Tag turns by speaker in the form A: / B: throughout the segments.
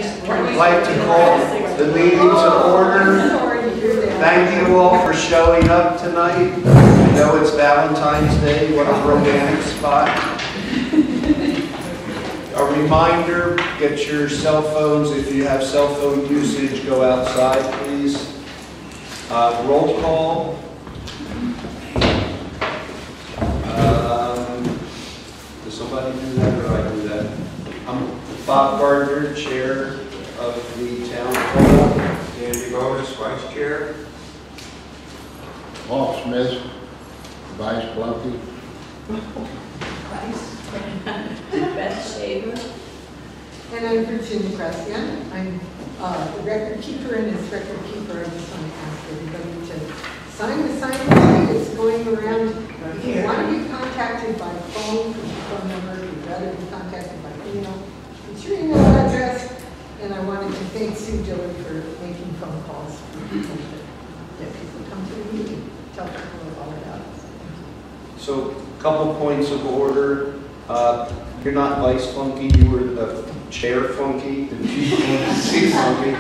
A: I'd like to call the meeting to order. Thank you all for showing up tonight. I know it's Valentine's Day, what a romantic spot. A reminder, get your cell phones. If you have cell phone usage, go outside, please. Roll call. Does somebody do that or I do that? I'm Bob Gardner, Chair of the Town Hall.
B: Andy Bonus, Vice Chair.
C: Paul Smith, Vice Blunky.
D: Beth Shaver.
E: And I'm Virginia Gracian. I'm the record keeper, and as record keeper, I just want to ask everybody to sign the sign sheet. It's going around. If you want to be contacted by phone, put your phone number. If you'd rather be contacted by email, put your email address. And I wanted to thank Sue Dillard for making phone calls for people to get people to come to the meeting, tell people all about it.
A: So, a couple points of order. You're not Vice Funky, you were the Chair Funky, and people want to see Funky.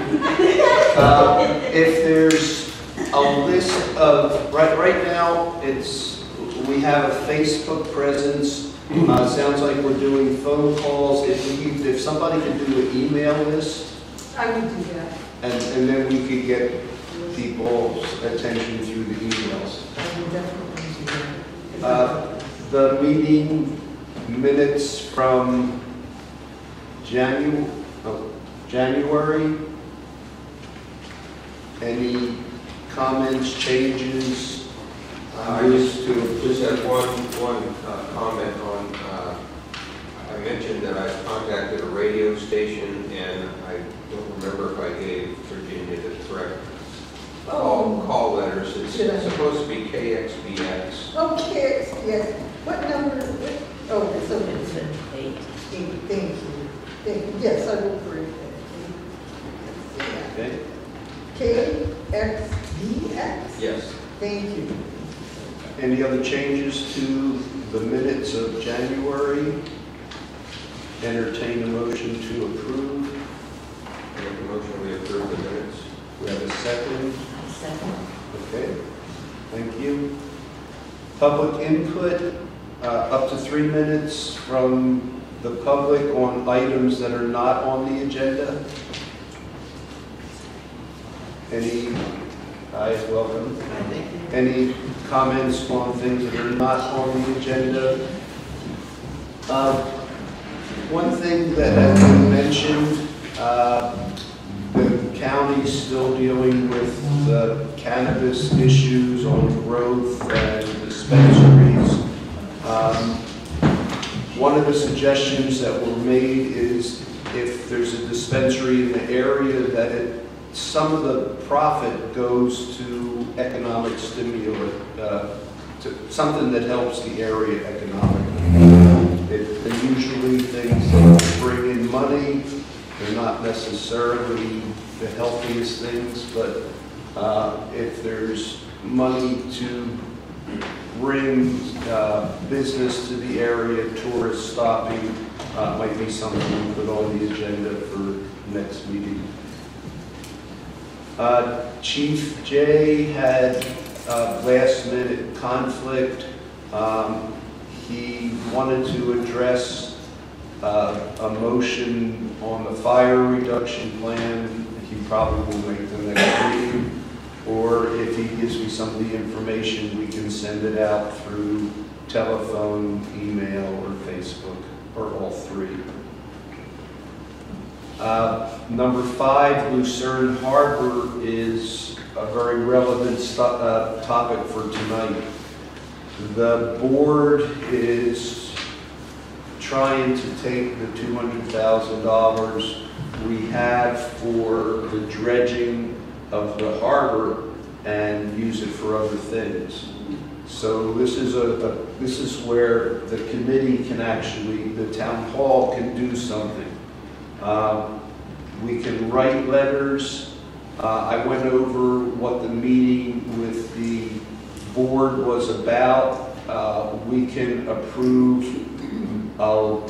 A: If there's a list of, right now, we have a Facebook presence. Sounds like we're doing phone calls. If somebody could do an email list.
E: I would do that.
A: And then we could get people's attention through the emails.
E: I would definitely do that.
A: The meeting minutes from January. Any comments, changes?
B: I just had one comment on, I mentioned that I contacted a radio station, and I don't remember if I gave Virginia the correct call letters. It's supposed to be KXBX.
E: Oh, KXBX. What number? Oh, so
D: It's an 8.
E: Thank you. Thank you. Yes, I will correct that.
A: Okay.
E: KXBX?
B: Yes.
E: Thank you.
A: Any other changes to the minutes of January? Entertain a motion to approve.
B: I make a motion we approve the minutes.
A: We have a second.
D: Second.
A: Okay. Thank you. Public input, up to 3 minutes from the public on items that are not on the agenda. Any? Hi, welcome. Any comments on things that are not on the agenda? One thing that has been mentioned, the county's still dealing with the cannabis issues on growth and dispensaries. One of the suggestions that were made is if there's a dispensary in the area that some of the profit goes to economic stimulant, to something that helps the area economically. They're usually things that bring in money. They're not necessarily the healthiest things, but if there's money to bring business to the area, tourist stopping, might be something we put on the agenda for next meeting. Chief Jay had last minute conflict. He wanted to address a motion on the fire reduction plan. He probably will make the next meeting. Or if he gives me some of the information, we can send it out through telephone, email, or Facebook, or all three. Number 5, Lucerne Harbor is a very relevant topic for tonight. The board is trying to take the $200,000 we have for the dredging of the harbor and use it for other things. So this is where the committee can actually, the town hall can do something. We can write letters. I went over what the meeting with the board was about. We can approve a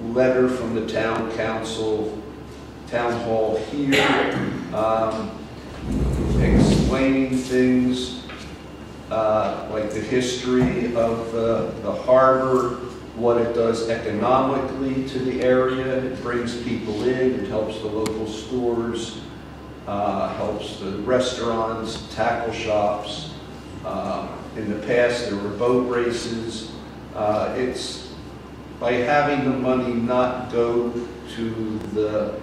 A: letter from the town council town hall here, explaining things like the history of the harbor, what it does economically to the area. It brings people in, it helps the local stores, helps the restaurants, tackle shops. In the past, there were boat races. It's by having the money not go to the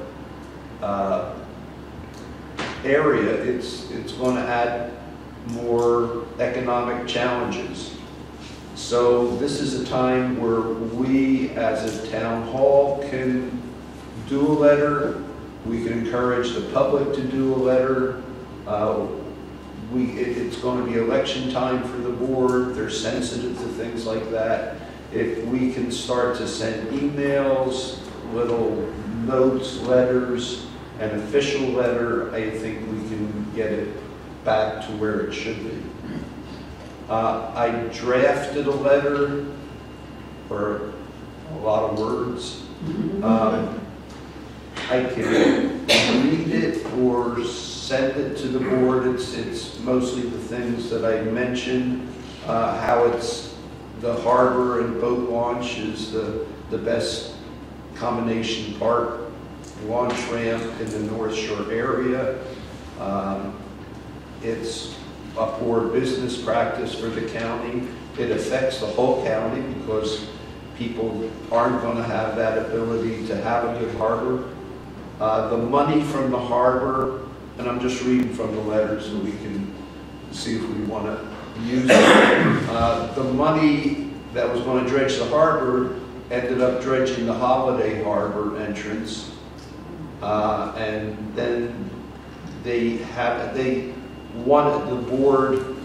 A: area, it's going to add more economic challenges. So this is a time where we, as a town hall, can do a letter. We can encourage the public to do a letter. It's going to be election time for the board. They're sensitive to things like that. If we can start to send emails, little notes, letters, an official letter, I think we can get it back to where it should be. I drafted a letter, or a lot of words. I can read it or send it to the board. It's mostly the things that I mentioned, how it's the harbor and boat launch is the best combination park launch ramp in the North Shore area. It's a poor business practice for the county. It affects the whole county because people aren't going to have that ability to have a good harbor. The money from the harbor, and I'm just reading from the letter so we can see if we want to use it. The money that was going to dredge the harbor ended up dredging the Holiday Harbor entrance. And then they wanted, the board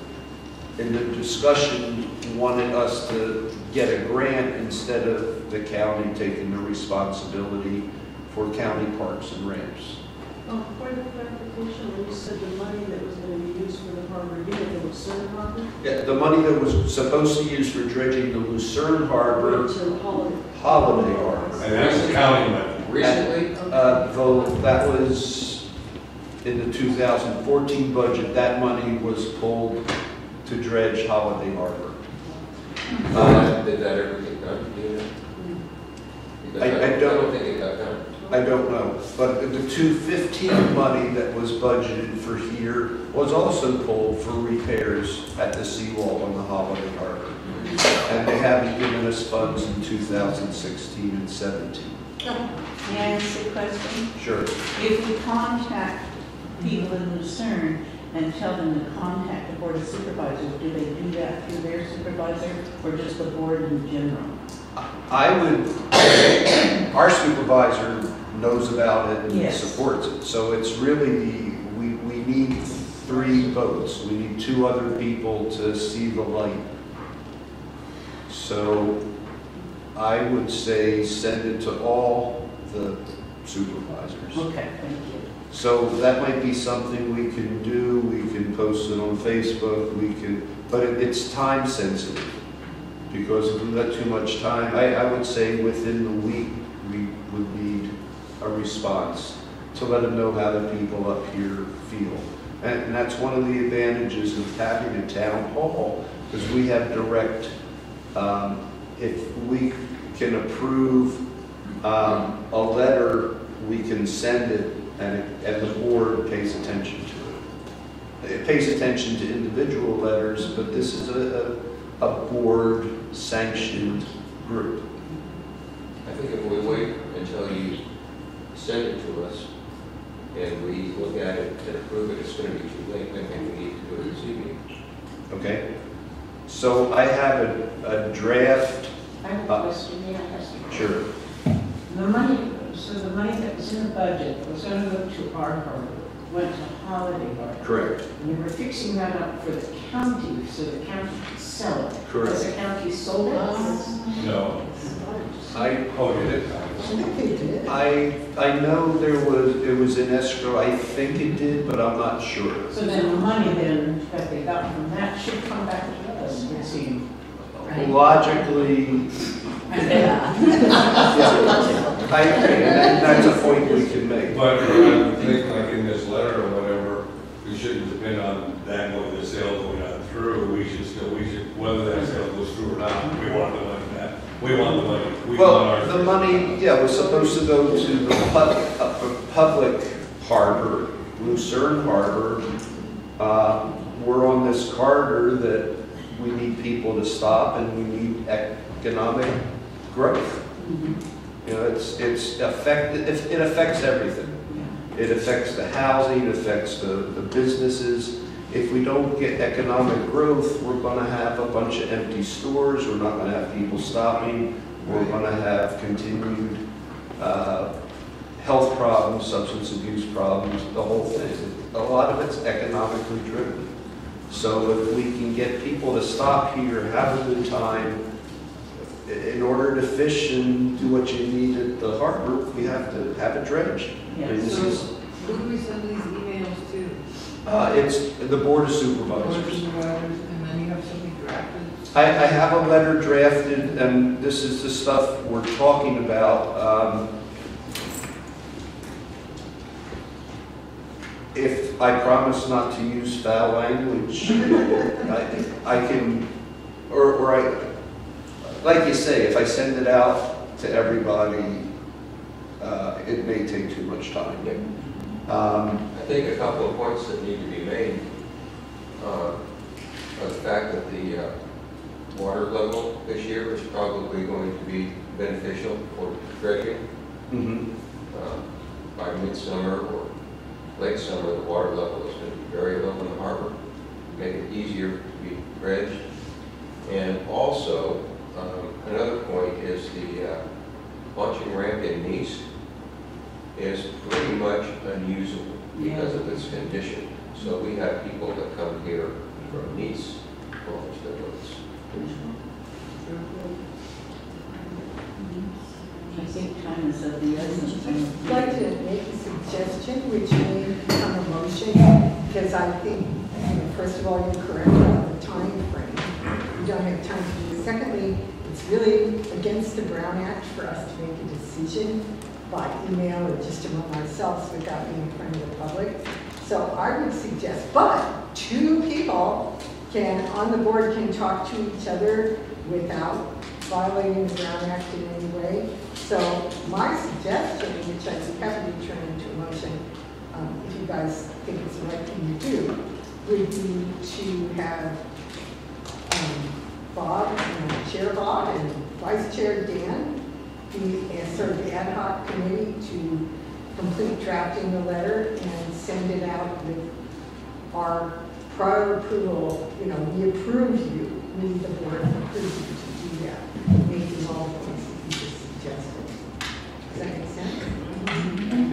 A: in the discussion wanted us to get a grant instead of the county taking the responsibility for county parks and ramps.
F: Point of clarification, when you said the money that was going to be used for the harbor, you mean the Lucerne Harbor?
A: Yeah, the money that was supposed to use for dredging the Lucerne Harbor,
F: To Holiday.
A: Holiday Harbor.
G: And that's the county money.
B: Recently,
A: Though that was in the 2014 budget, that money was pulled to dredge Holiday Harbor.
B: did that ever get done? Do you know? Because
A: I
B: don't think it got done.
A: I don't know, but the 2015 money that was budgeted for here was also pulled for repairs at the seawall on the Holiday Harbor. And they haven't given us funds in 2016 and 17.
D: May I ask a question?
A: Sure.
D: If we contact people in Lucerne and tell them to contact the Board of Supervisors, do they do that through their supervisor or just the board in general?
A: I would, our supervisor knows about it and
D: Yes.
A: supports it. So it's really, we need 3 votes. We need 2 other people to see the light. So I would say send it to all the supervisors.
D: Okay, thank you.
A: So that might be something we can do. We can post it on Facebook. We can, but it's time sensitive because if we let too much time, I would say within the week we would need a response to let them know how the people up here feel. And that's one of the advantages of having a town hall because we have direct. If we can approve a letter, we can send it, and the board pays attention to it. It pays attention to individual letters, but this is a board-sanctioned group.
B: I think if we wait until you send it to us and we look at it and approve it, it's going to be too late. I think we need to do it this evening.
A: Okay? So I have a draft.
F: I have a question, may I ask you?
A: Sure.
F: The money that was in the budget was going to go to our harbor, went to Holiday Harbor.
A: Correct.
F: And you were fixing that up for the county, so the county could sell it.
A: Correct.
F: Has the county sold it?
G: No.
A: I
G: Oh, you did?
E: I think they did.
A: I know it was in escrow. I think it did, but I'm not sure.
F: So then the money then that they got from that should come back to us, it seems. Right?
A: Logically,
D: Yeah.
A: yeah, I agree, and that's a point we can make.
G: But
A: the money, yeah, was supposed to go to the public harbor, Lucerne Harbor. We're on this corridor that we need people to stop and we need economic growth. You know, it affects everything. It affects the housing, it affects the businesses. If we don't get economic growth, we're going to have a bunch of empty stores. We're not going to have people stopping. We're going to have continued health problems, substance abuse problems, the whole thing. A lot of it's economically driven. So if we can get people to stop here, have a good time, in order to fish and do what you need at the harbor, we have to have it dredged.
D: Yeah.
A: I mean, this
G: So
A: is,
G: who do we send these emails to?
A: it's the Board of
G: Board of
A: Supervisors.
G: Supervisors, and then you have something drafted?
A: I have a letter drafted, and this is the stuff we're talking about. If I promise not to use foul language, I can, or like you say, if I send it out to everybody, it may take too much time.
B: I think a couple of points that need to be made are the fact that the water level this year is probably going to be beneficial for dredging.
A: Mhm.
B: By midsummer or late summer, the water level is going to be very low in the harbor, make it easier to be dredged. And also, another point is the launching ramp in Nice is pretty much unusable because of its condition. So we have people that come here from Nice to launch their boats.
D: I think time is of the essence.
E: I'd like to make a suggestion, which may become a motion, because I think, first of all, you're correct about the time frame. We don't have time to do it. Secondly, it's really against the Brown Act for us to make a decision by email or just among ourselves without being in front of the public. So I would suggest, but 2 people on the board can talk to each other without violating the Brown Act in any way. So my suggestion, which I'd be happy to turn into a motion, if you guys think it's the right thing to do, would be to have Bob, Chair Bob and Vice Chair Dan be a sort of ad hoc committee to complete drafting the letter and send it out with our prior approval. You know, we approve you, we, the board, approve you to do that, making all the points that you just suggested. Does that make sense?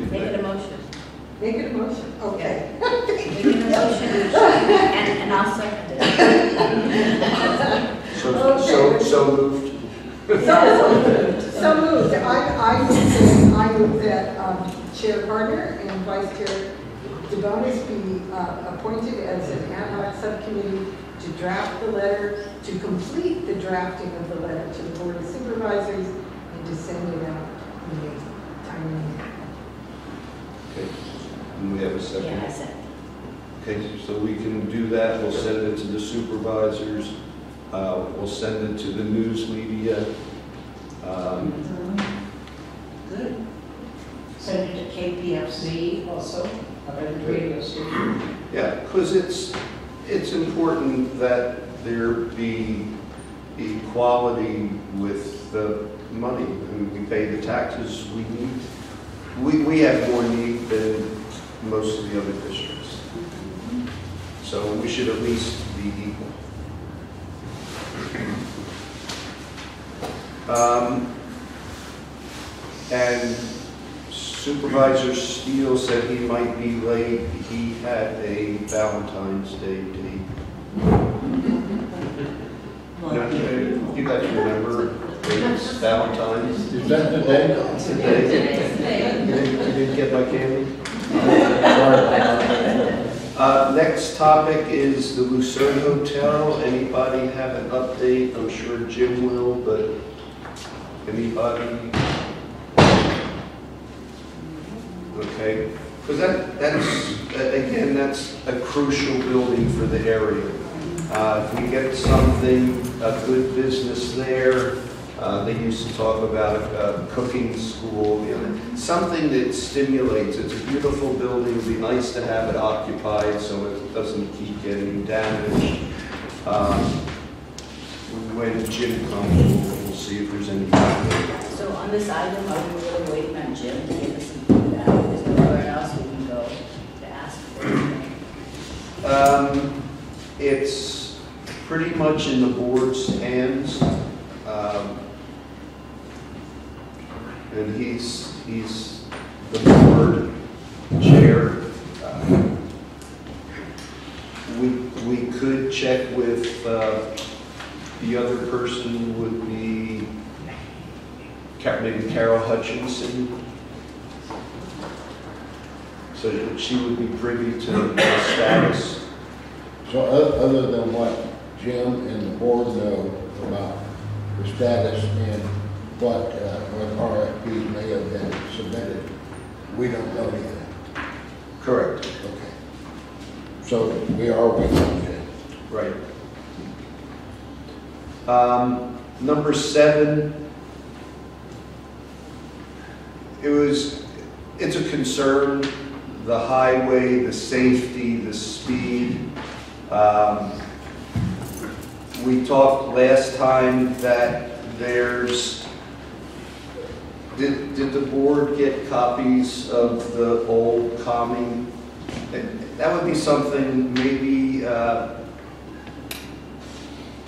H: Make it a motion.
E: Make it a motion, okay.
H: Make it a motion, and I'll second it.
A: So moved.
E: So moved. I move that Chair Gardner and Vice Chair DeBonis be appointed as an ad hoc subcommittee to draft the letter, to complete the drafting of the letter to the Board of Supervisors, and to send it out in a timely manner.
A: Okay. And we have a second.
H: Yeah, I said.
A: Okay, so we can do that. We'll send it to the supervisors. We'll send it to the news media.
D: Good.
F: Send it to KPFC also, about the radio station.
A: Yeah, because it's important that there be equality with the money. I mean, we pay the taxes we need. We have more need than most of the other districts. So we should at least be equal. And Supervisor Steele said he might be late. He had a Valentine's Day date. You guys remember it's Valentine's?
C: Is that the day?
A: It's a day. You didn't get my candy? Next topic is the Lucerne Hotel. Anybody have an update? I'm sure Jim will, but anybody? Okay, because that's a crucial building for the area. If we get something, a good business there, They used to talk about a cooking school, you know, something that stimulates. It's a beautiful building. It'd be nice to have it occupied so it doesn't keep getting damaged. When Jim comes, we'll see if there's any.
H: So on this item, are we really waiting on Jim to give us some feedback? Is there nowhere else we can go to ask for anything?
A: It's pretty much in the board's hands. And he's the board chair. We could check with, the other person would be maybe Carol Hutchinson. So that she would be privy to the status.
C: So other than what Jim and the board know about the status and what RFPs may have been submitted, we don't know anything.
A: Correct.
C: Okay. So we are waiting on Jim.
A: Right. Number 7, it's a concern, the highway, the safety, the speed. We talked last time that did the board get copies of the old calming? That would be something maybe,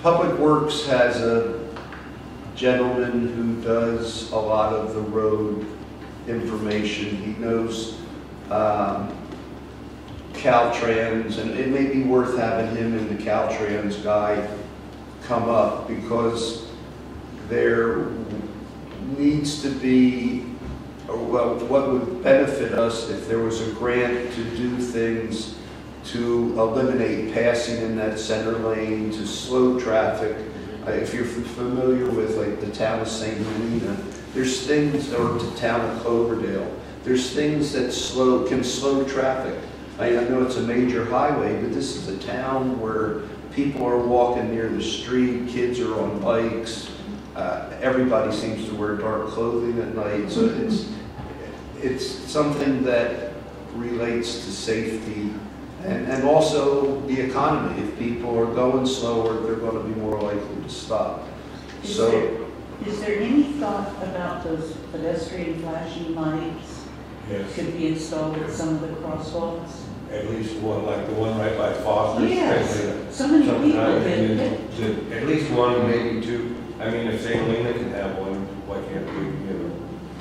A: Public Works has a gentleman who does a lot of the road information. He knows Caltrans, and it may be worth having him and the Caltrans guy come up, because there needs to be, well, what would benefit us if there was a grant to do things to eliminate passing in that center lane, to slow traffic. If you're familiar with like the town of St. Helena, there's things, or the town of Cloverdale, there's things that can slow traffic. I know it's a major highway, but this is a town where people are walking near the street, kids are on bikes, everybody seems to wear dark clothing at night, so it's something that relates to safety and also the economy. If people are going slower, they're going to be more likely to stop.
D: Is there any thought about those pedestrian flashing lights
I: Yes,
D: could be installed at some of the crosswalks?
I: at least one, like the one right by Foster's.
D: Yes, so many people
I: And
D: did.
I: then at least one, maybe two. I mean, if St. Helena can have one, why can't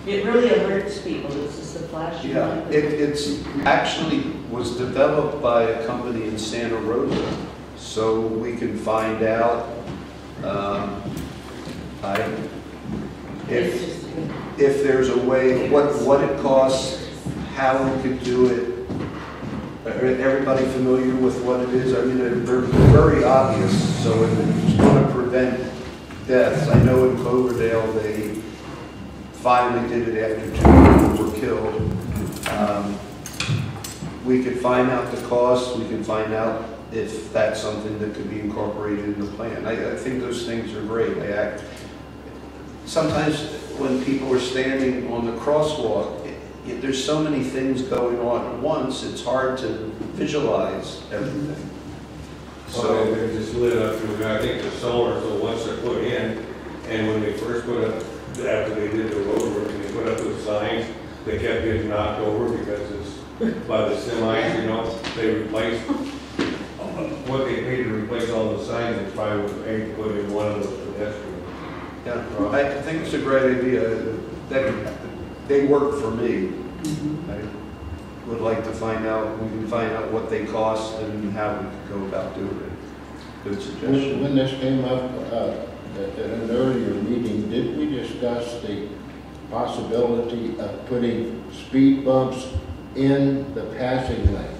I: we,
D: It really alerts people, this is the flashing
A: Yeah,
D: light.
A: it's actually was developed by a company in Santa Rosa, so we can find out
D: It's just,
A: if there's a way, what it costs, how we could do it. Everybody familiar with what it is? I mean, they're very obvious, so it's going to prevent deaths. I know in Cloverdale, they finally did it after 2 people were killed. We could find out the cost, we can find out if that's something that could be incorporated in the plan. I think those things are great. Sometimes when people are standing on the crosswalk, there's so many things going on at once, it's hard to visualize everything.
I: so they're just lit up through, I think the solar, so once they're put in, and when they first put up, after they did the road work, and they put up the signs, they kept getting knocked over because it's by the semis, they replaced, what they paid to replace all the signs, they probably would pay to put in one of those pedestrian.
A: Yeah, I think it's a great idea. They work for me. I would like to find out, we can find out what they cost and how we could go about doing it. Good suggestion.
C: When this came up at an earlier meeting, did we discuss the possibility of putting speed bumps in the passing lane?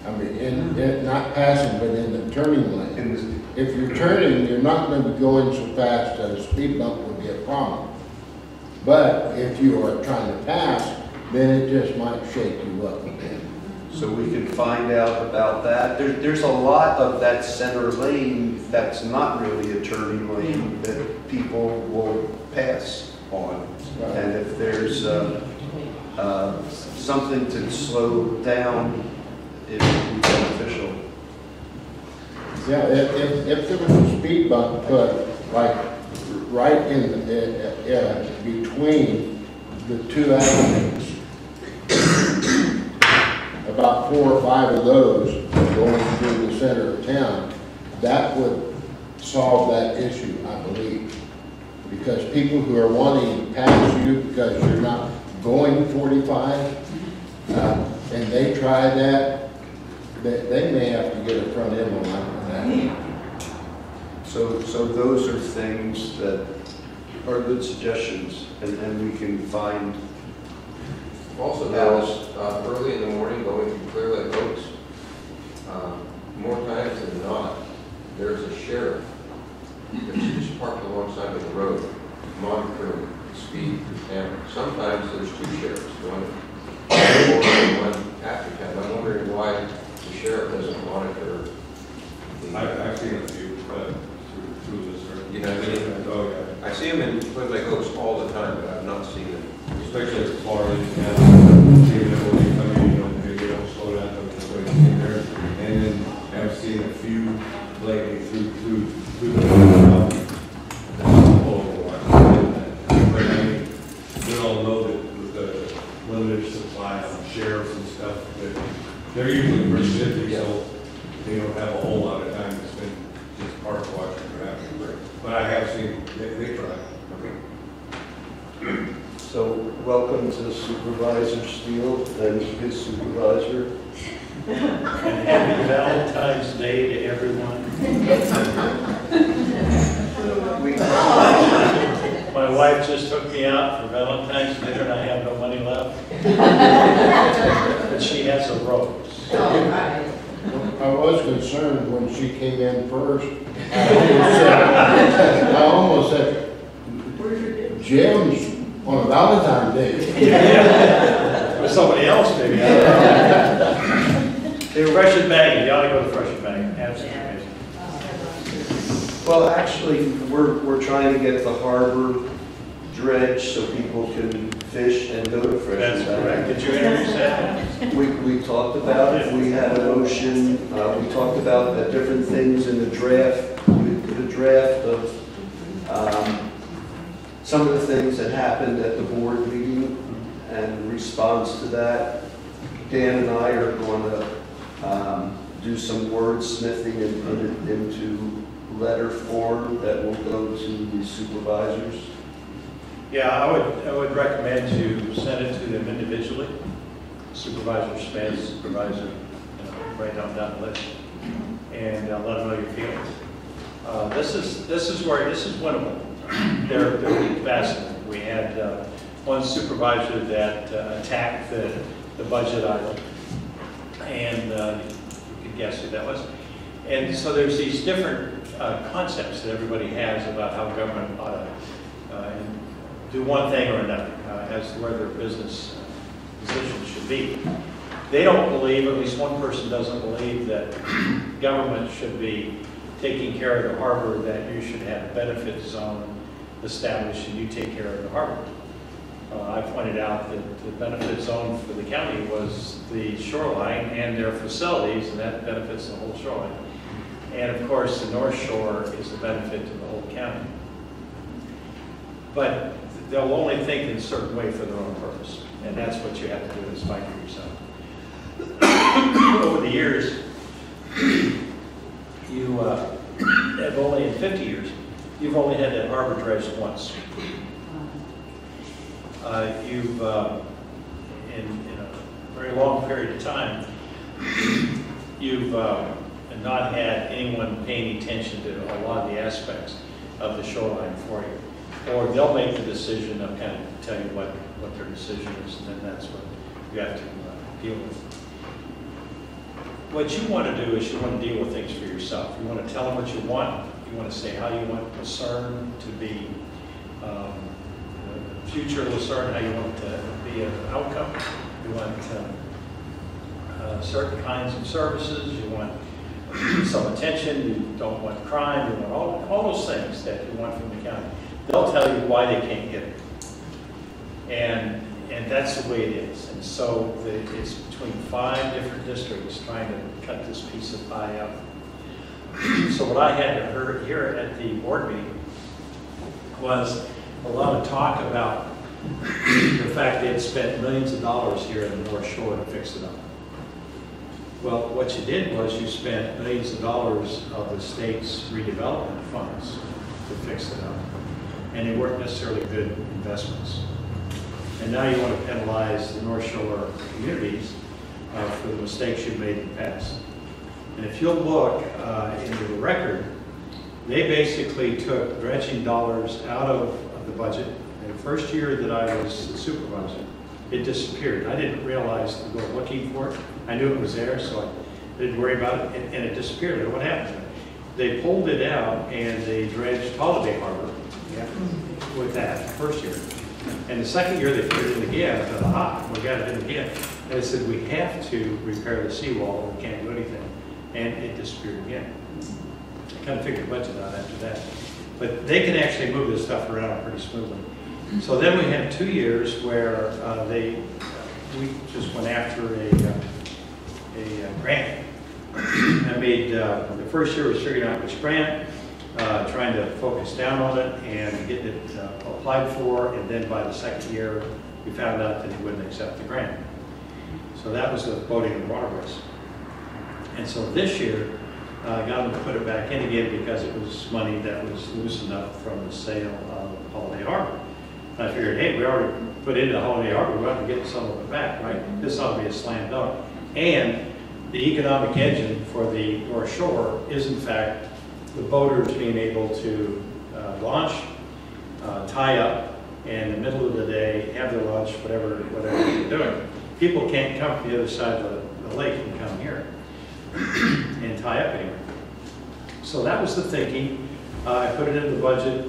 C: I mean, not passing, but in the turning lane. If you're turning, you're not going to be going so fast that a speed bump would be a problem. But if you are trying to pass, then it just might shake you up a bit.
A: So we can find out about that. There's a lot of that center lane that's not really a turning lane that people will pass on. And if there's something to slow down, it would be beneficial.
C: Yeah, if there was a speed bump put, like, right in, between the two avenues, about 4 or 5 of those going through the center of town, that would solve that issue, I believe. Because people who are wanting to pass you because you're not going 45, and they try that, they may have to get a front end on that.
A: So those are things that are good suggestions, and then we can find.
B: Also noticed, early in the morning going through Clear Lake Oaks, more times than not, there's a sheriff that's just parked alongside of the road, monitoring speed camera. Sometimes there's 2 sheriffs, one before and one after town. I'm wondering why the sheriff doesn't monitor the...
I: I've seen a few through this.
B: You know what I mean?
I: Oh, yeah.
B: I see them in Clear Lake Oaks all the time, but I've not seen them.
I: Especially as far as, even when you come in, maybe you don't slow down, but just wait in there. And then I've seen a few lately through the but I mean, we all know that with the limited supply of sheriffs and stuff, that they're usually pretty busy, so they don't have a whole lot of time to spend just park watching traffic. But I have seen, they try. Okay.
A: So welcome to Supervisor Steele and his supervisor.
J: And happy Valentine's Day to everyone. My wife just took me out for Valentine's dinner and I have no money left. But she has a rose.
C: I was concerned when she came in first. I almost said, Jim's on a Valentine's Day.
J: Or somebody else maybe. They were Fresh and Bang. You ought to go to Fresh and Bang. Absolutely amazing.
A: Well, actually, we're trying to get the harbor dredged so people can fish and go to Fresh
J: That's
A: and Bang.
J: correct. Did you introduce that?
A: We talked about it, we had a motion, we talked about the different things in the draft, the draft of some of the things that happened at the board meeting, and in response to that, Dan and I are going to do some wordsmithing and put it into letter form that will go to the supervisors.
J: Yeah, I would recommend you send it to them individually. Supervisor Smith, Supervisor, write down that list, and let them know your feelings. This is winnable. They're multifaceted. We had one supervisor that attacked the budget item, and you can guess who that was. And so there's these different concepts that everybody has about how government ought to do one thing or another as to where their business position should be. They don't believe, at least one person doesn't believe, that government should be taking care of the harbor, that you should have a benefit zone established and you take care of the harbor. I pointed out that the benefit zone for the county was the shoreline and their facilities, and that benefits the whole shoreline. And of course, the North Shore is a benefit to the whole county. But they'll only think in a certain way for their own purpose. And that's what you have to do, is fight for yourself. Over the years, you have only, in 50 years, you've only had that harbor dredged once. You've, in a very long period of time, you've not had anyone paying attention to a lot of the aspects of the shoreline for you. Or they'll make the decision, they'll kind of tell you what their decision is, and then that's what you have to deal with. What you want to do is you want to deal with things for yourself. You want to tell them what you want. You want to say how you want Lucerne to be, future Lucerne, how you want it to be an outcome. You want certain kinds of services. You want some attention, you don't want crime, you want all those things that you want from the county. They'll tell you why they can't get it. And that's the way it is. And so it's between 5 different districts trying to cut this piece of pie out. So what I had to hear at the board meeting was a lot of talk about the fact they had spent millions of dollars here in the North Shore to fix it up. Well, what you did was you spent millions of dollars of the state's redevelopment funds to fix it up. And they weren't necessarily good investments. And now you want to penalize the North Shore communities for the mistakes you've made in the past. And if you'll look into the record, they basically took dredging dollars out of the budget. In the first year that I was the supervisor, it disappeared. I didn't realize to go looking for it. I knew it was there, so I didn't worry about it, and it disappeared. And what happened? They pulled it out and they dredged Holiday Harbor with that the first year. And the second year they put it in again. I thought, aha, we got it in again. And they said, we have to repair the seawall, we can't do anything. And it disappeared again. I kind of figured the budget out after that. But they can actually move this stuff around pretty smoothly. So then we had 2 years where we just went after a grant. I made, the first year was figuring out which grant, trying to focus down on it and getting it applied for, and then by the second year, we found out that he wouldn't accept the grant. So that was the boating and waterways. And so this year, I got him to put it back in again because it was money that was loosened up from the sale of Holiday Harbor. And I figured, hey, we already put into Holiday Harbor, we ought to get some of it back, right? This ought to be a slam dunk. And the economic engine for the North Shore is, in fact, the boaters being able to launch, tie up, and in the middle of the day, have their lunch, whatever they're doing. People can't come from the other side of the lake and come here and tie up anywhere. So that was the thinking. I put it in the budget,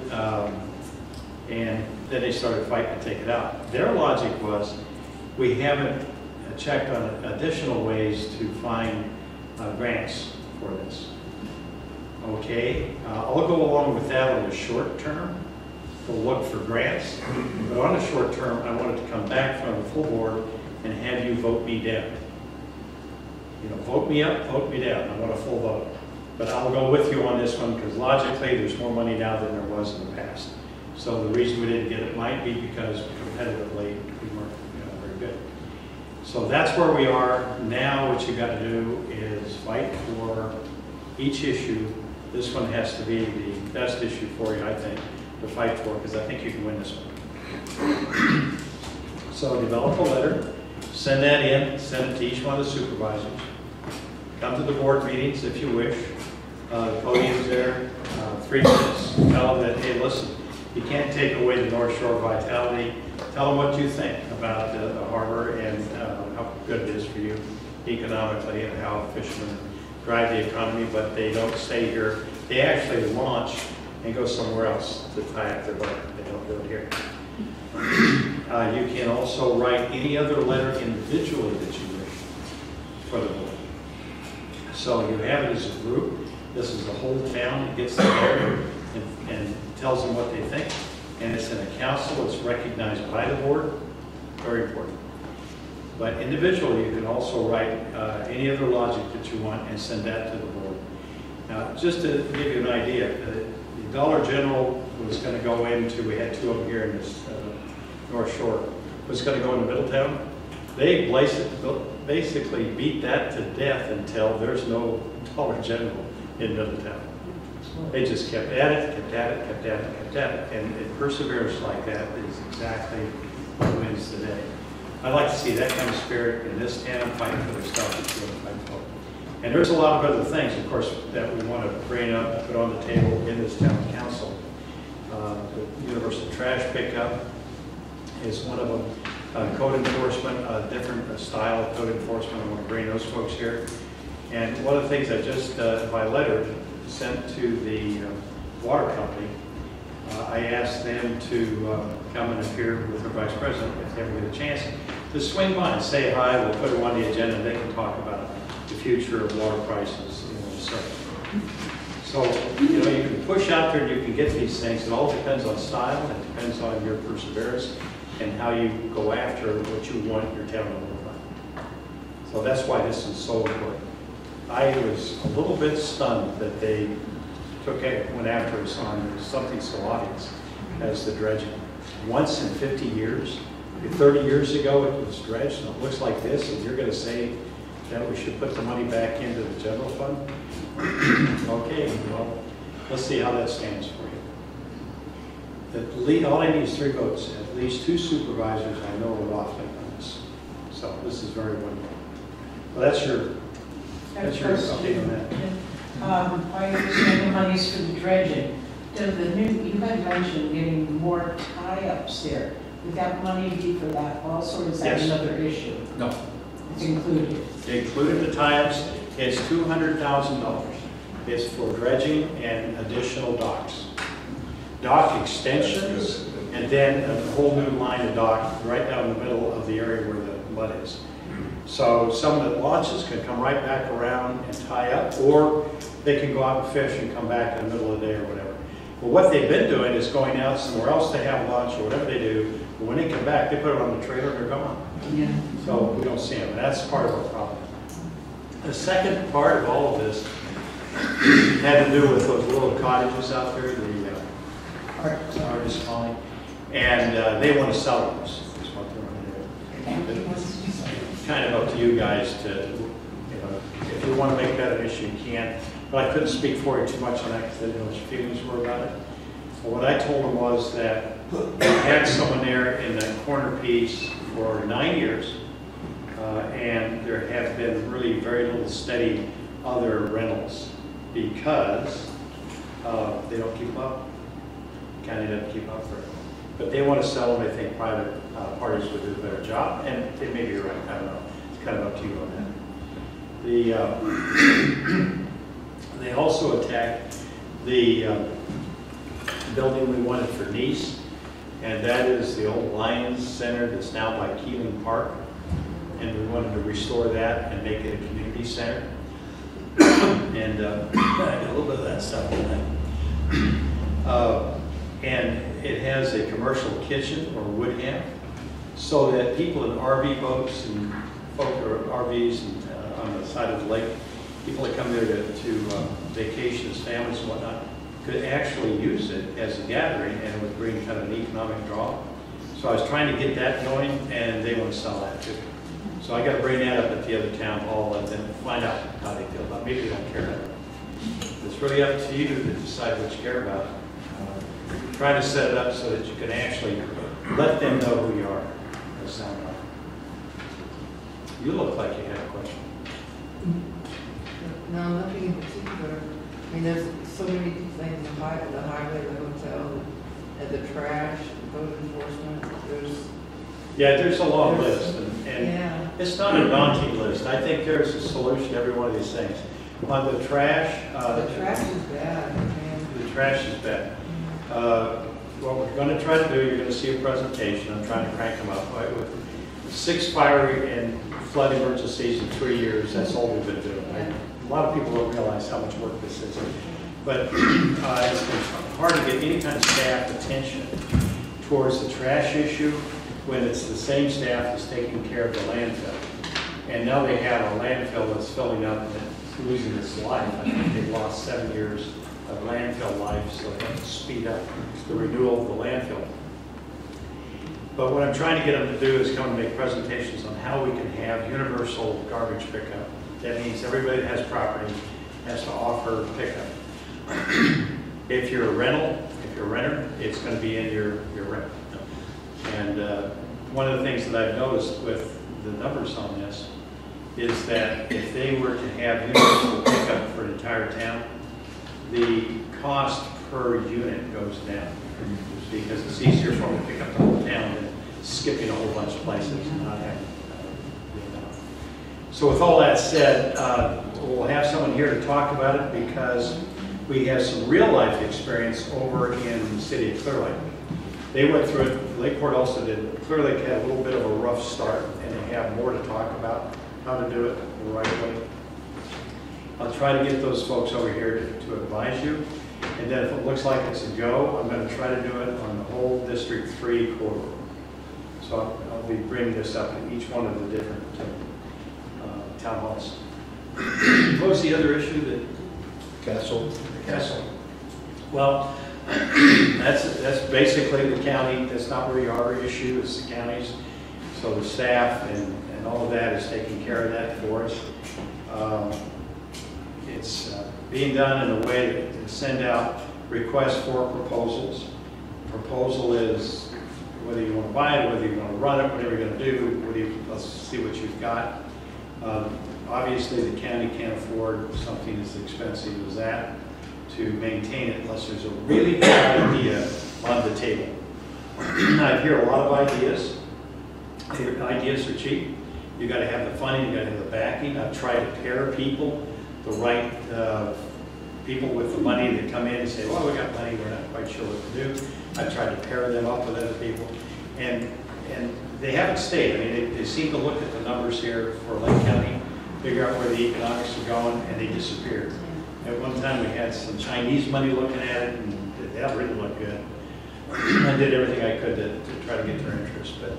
J: and then they started fighting to take it out. Their logic was, we haven't checked on additional ways to find grants for this. Okay, I'll go along with that on the short term, to look for grants, but on the short term, I wanted to come back from the full board and have you vote me down. You know, vote me up, vote me down. I want a full vote. But I'll go with you on this one because logically there's more money now than there was in the past. So the reason we didn't get it might be because competitively we weren't very good. So that's where we are. Now what you got to do is fight for each issue. This one has to be the best issue for you, I think, to fight for because I think you can win this one. So develop a letter, send that in, send it to each one of the supervisors. Come to the board meetings if you wish. The podium's there, 3 minutes. Tell them that, hey, listen, you can't take away the North Shore vitality. Tell them what you think about the harbor and how good it is for you economically and how fishermen drive the economy, but they don't stay here. They actually launch and go somewhere else to tie up their boat. They don't do it here. You can also write any other letter individually that you wish for the board. So you have it as a group. This is the whole town that gets together and tells them what they think. And it's in a council. It's recognized by the board. Very important. But individually, you can also write any other logic that you want and send that to the board. Now, just to give you an idea, the Dollar General was going to go into, we had 2 of them here in this North Shore, was going to go into Middletown. They basically beat that to death until there's no Dollar General in Middletown. They just kept at it, kept at it, kept at it, kept at it. And perseverance like that is exactly what wins the day. I'd like to see that kind of spirit in this town, fighting for the stuff that's going to fight for. And there's a lot of other things, of course, that we want to bring up and put on the table in this town council. The universal trash pickup is one of them. Code enforcement, a different style of code enforcement. I want to bring those folks here. And one of the things I just, by letter, sent to the water company, I asked them to come and appear with their vice president if they ever get a chance to swing by and say hi. We'll put them on the agenda and they can talk about the future of water prices, so, you know, you can push out there and you can get these things. It all depends on style, it depends on your perseverance and how you go after what you want your town to look like. So that's why this is so important. I was a little bit stunned that they went after us on something so obvious as the dredging. Once in 50 years, 30 years ago it was dredged and it looks like this, and you're going to say that we should put the money back into the general fund? Okay, well, let's see how that stands for you. All I need is 3 votes. At least 2 supervisors I know are off on this. So this is very wonderful. Well, that's your update on that.
F: I understand the money's for the dredging. You had mentioned getting more tie-ups there. Would that money be for that also, or is that
J: Yes.
F: another issue?
J: No.
F: It's included.
J: They included the tie-ups. It's $200,000. It's for dredging and additional docks. Dock extensions, and then a whole new line of dock right down the middle of the area where the mud is. So some of the launches can come right back around and tie up, or they can go out and fish and come back in the middle of the day or whatever. But what they've been doing is going out somewhere else to have lunch or whatever they do, but when they come back, they put it on the trailer and they're gone.
F: Yeah.
J: So we don't see them, and that's part of our problem. The second part of all of this had to do with those little cottages out there, the artist calling, and they want to sell those, is what they're going to do. It's kind of up to you guys to, if you want to make that an issue, you can. But I couldn't speak for you too much on that because I didn't know what your feelings were about it. But what I told them was that we had someone there in the corner piece for 9 years, and there have been really very little steady other rentals because they don't keep up. County doesn't keep up for it. But they want to sell them. They think private parties would do a better job, and they may be right. I don't know. It's kind of up to you on that. They also attacked the building we wanted for Nice, and that is the old Lions Center that's now by Keeling Park, and we wanted to restore that and make it a community center. And I got a little bit of that stuff in that. And it has a commercial kitchen, or would have, so that people in RV boats and folk or RVs and, on the side of the lake, people that come there to vacation as families and whatnot, could actually use it as a gathering, and it would bring kind of an economic draw. So I was trying to get that going, and they want to sell that too. So I got to bring that up at the other town hall and then find out how they feel about it. Maybe they don't care about it. It's really up to you to decide what you care about. Try to set it up so that you can actually let them know who you are. That sound right. You look like you had a question.
G: No, nothing in particular. I mean, there's so many things, the highway, the hotel, and the trash, code enforcement,
J: There's a long list, and
G: yeah.
J: it's not a daunting list. I think there's a solution to every one of these things. On the trash,
G: The trash is bad, man.
J: the trash is bad. What we're going to try to do, you're going to see a presentation. I'm trying to crank them up. Right? With 6 fire and flood emergencies in 3 years, that's all we've been doing. Right? A lot of people don't realize how much work this is. But it's been hard to get any kind of staff attention towards the trash issue when it's the same staff that's taking care of the landfill. And now they have a landfill that's filling up and it's losing its life. I think they've lost 7 years of landfill life, so they have to speed up the renewal of the landfill. But what I'm trying to get them to do is come and make presentations on how we can have universal garbage pickup. That means everybody that has property has to offer pickup. If you're a renter, it's going to be in your rent. And one of the things that I've noticed with the numbers on this is that if they were to have universal pickup for an entire town, the cost per unit goes down because it's easier for them to pick up the whole town than skipping a whole bunch of places and not having So with all that said, we'll have someone here to talk about it because we have some real life experience over in the city of Clear Lake. They went through it, Lakeport also did. Clear Lake had a little bit of a rough start, and they have more to talk about how to do it the right way. I'll try to get those folks over here to advise you. And then if it looks like it's a go, I'm going to try to do it on the whole District 3 corridor. So I'll be bringing this up in each one of the different town halls. What was the other issue that?
A: Castle.
J: Castle. Well, that's basically the county. That's not really our issue. It's the county's. So the staff and all of that is taking care of that for us. It's being done in a way to send out requests for proposals. Proposal is whether you want to buy it, whether you want to run it, whatever you're going to do. Let's see what you've got. Obviously, the county can't afford something as expensive as that to maintain it unless there's a really good idea on the table. I hear a lot of ideas. Ideas are cheap. You got to have the funding, you got to have the backing. I've tried to pair people, the right people with the money that come in and say, well, we got money, we're not quite sure what to do. I've tried to pair them up with other people. And they haven't stayed. I mean, they seem to look at the numbers here for Lake County, figure out where the economics are going, and they disappeared. At one time, we had some Chinese money looking at it, and that really looked good. I did everything I could to try to get their interest, but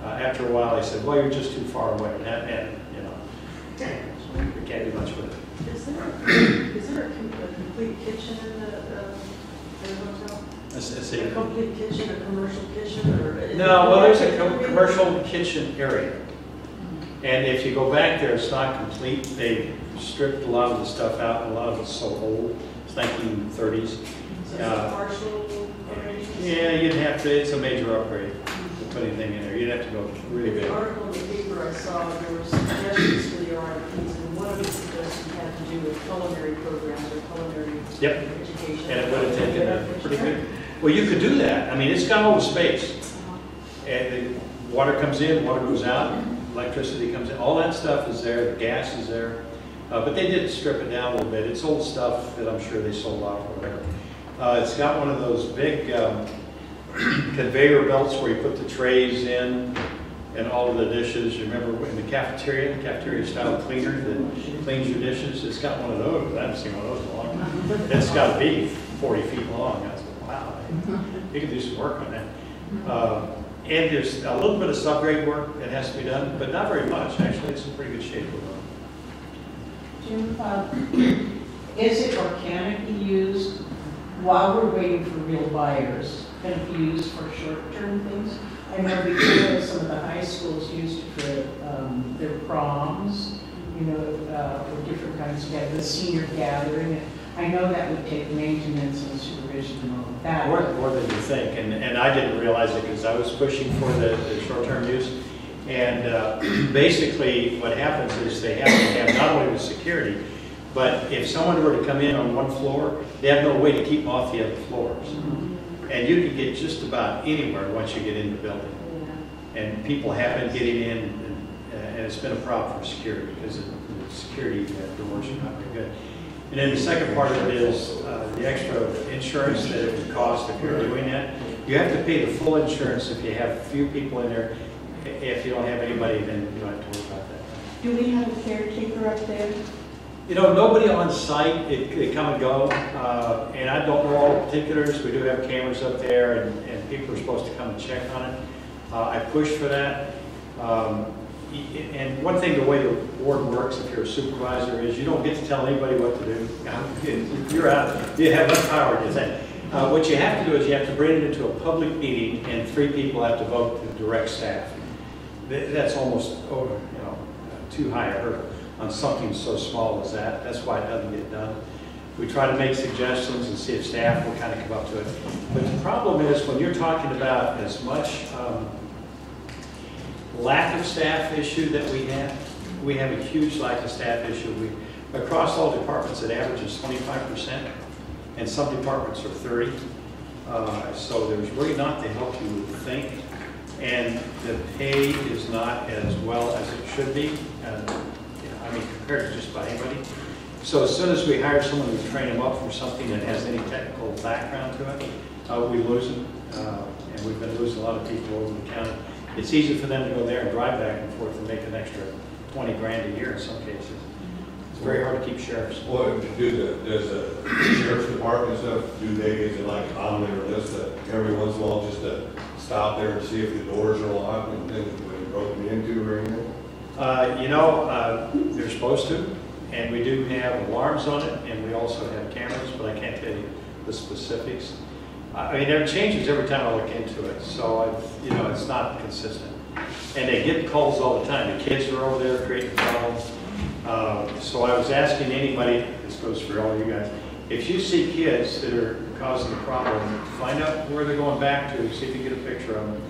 J: after a while, they said, well, you're just too far away, and you know, we can't do much with it.
K: Is there a complete kitchen in the hotel? A complete kitchen, a commercial kitchen, or?
J: No, well, there's a commercial kitchen area. And if you go back there, it's not complete. They stripped a lot of the stuff out, and a lot of it's so old. It's 1930s.
K: So it's a partial arrangement?
J: Yeah, you'd have to, it's a major upgrade to put anything in there. You'd have to go really big.
K: The article in the paper I saw, there were suggestions for the RFPs, and one of the suggestions had to do with culinary programs or culinary education.
J: And it would have taken a pretty good. Well, you could do that. I mean, it's got all the space. And the water comes in, water goes out, electricity comes in. All that stuff is there. The gas is there. But they did strip it down a little bit. It's old stuff that I'm sure they sold off or whatever. It's got one of those big conveyor belts where you put the trays in and all of the dishes. You remember in the cafeteria style cleaner that cleans your dishes? It's got one of those. I haven't seen one of those in a long time. It's got to be 40 feet long. I was like, wow, you can do some work on that. And there's a little bit of subgrade work that has to be done, but not very much. Actually, it's in pretty good shape.
F: Jim, is it organically used while we're waiting for real buyers? Can it be used for short-term things? I know before some of the high schools used it for their proms, you know, for different kinds of the senior gathering. I know that would take maintenance and supervision and all of that.
J: More than you think, and I didn't realize it because I was pushing for the short-term use. And basically what happens is they have to have not only the security, but if someone were to come in on one floor, they have no way to keep them off the other floors. And you can get just about anywhere once you get in the building. And people have been getting in, and it's been a problem for security because the security doors are not very good. And then the second part of it is the extra insurance that it would cost if you're doing that. You have to pay the full insurance if you have a few people in there. If you don't have anybody, then you don't have to worry about that.
D: Do we have a caretaker up there?
J: You know, nobody on site, they come and go, and I don't know all the particulars. We do have cameras up there, and people are supposed to come and check on it. I push for that. And one thing, the way the board works, if you're a supervisor, is you don't get to tell anybody what to do. You're out, you have no power to say. What you have to do is you have to bring it into a public meeting, and 3 people have to vote to direct staff. That's almost, too high a hurdle on something so small as that. That's why it doesn't get done. We try to make suggestions and see if staff will kind of come up to it. But the problem is when you're talking about as much lack of staff issue that we have a huge lack of staff issue. Across all departments, it averages 25%, and some departments are 30%. So there's really not the help you would think. And the pay is not as well as it should be. I mean, compared to just about anybody. So as soon as we hire someone to train them up for something that has any technical background to it, we lose them. And we've been losing a lot of people over the county. It's easy for them to go there and drive back and forth and make an extra 20 grand a year in some cases. very hard to keep sheriffs.
I: What does the sheriff's department stuff, is it like on their list that every once in a while just to stop there and see if the doors are locked and things have been broken into or anything?
J: They're supposed to, and we do have alarms on it, and we also have cameras, but I can't tell you the specifics. I mean, it changes every time I look into it, so it's not consistent. And they get calls all the time. The kids are over there creating problems. So I was asking anybody, this goes for all you guys, if you see kids that are causing a problem, find out where they're going back to, see if you get a picture of them.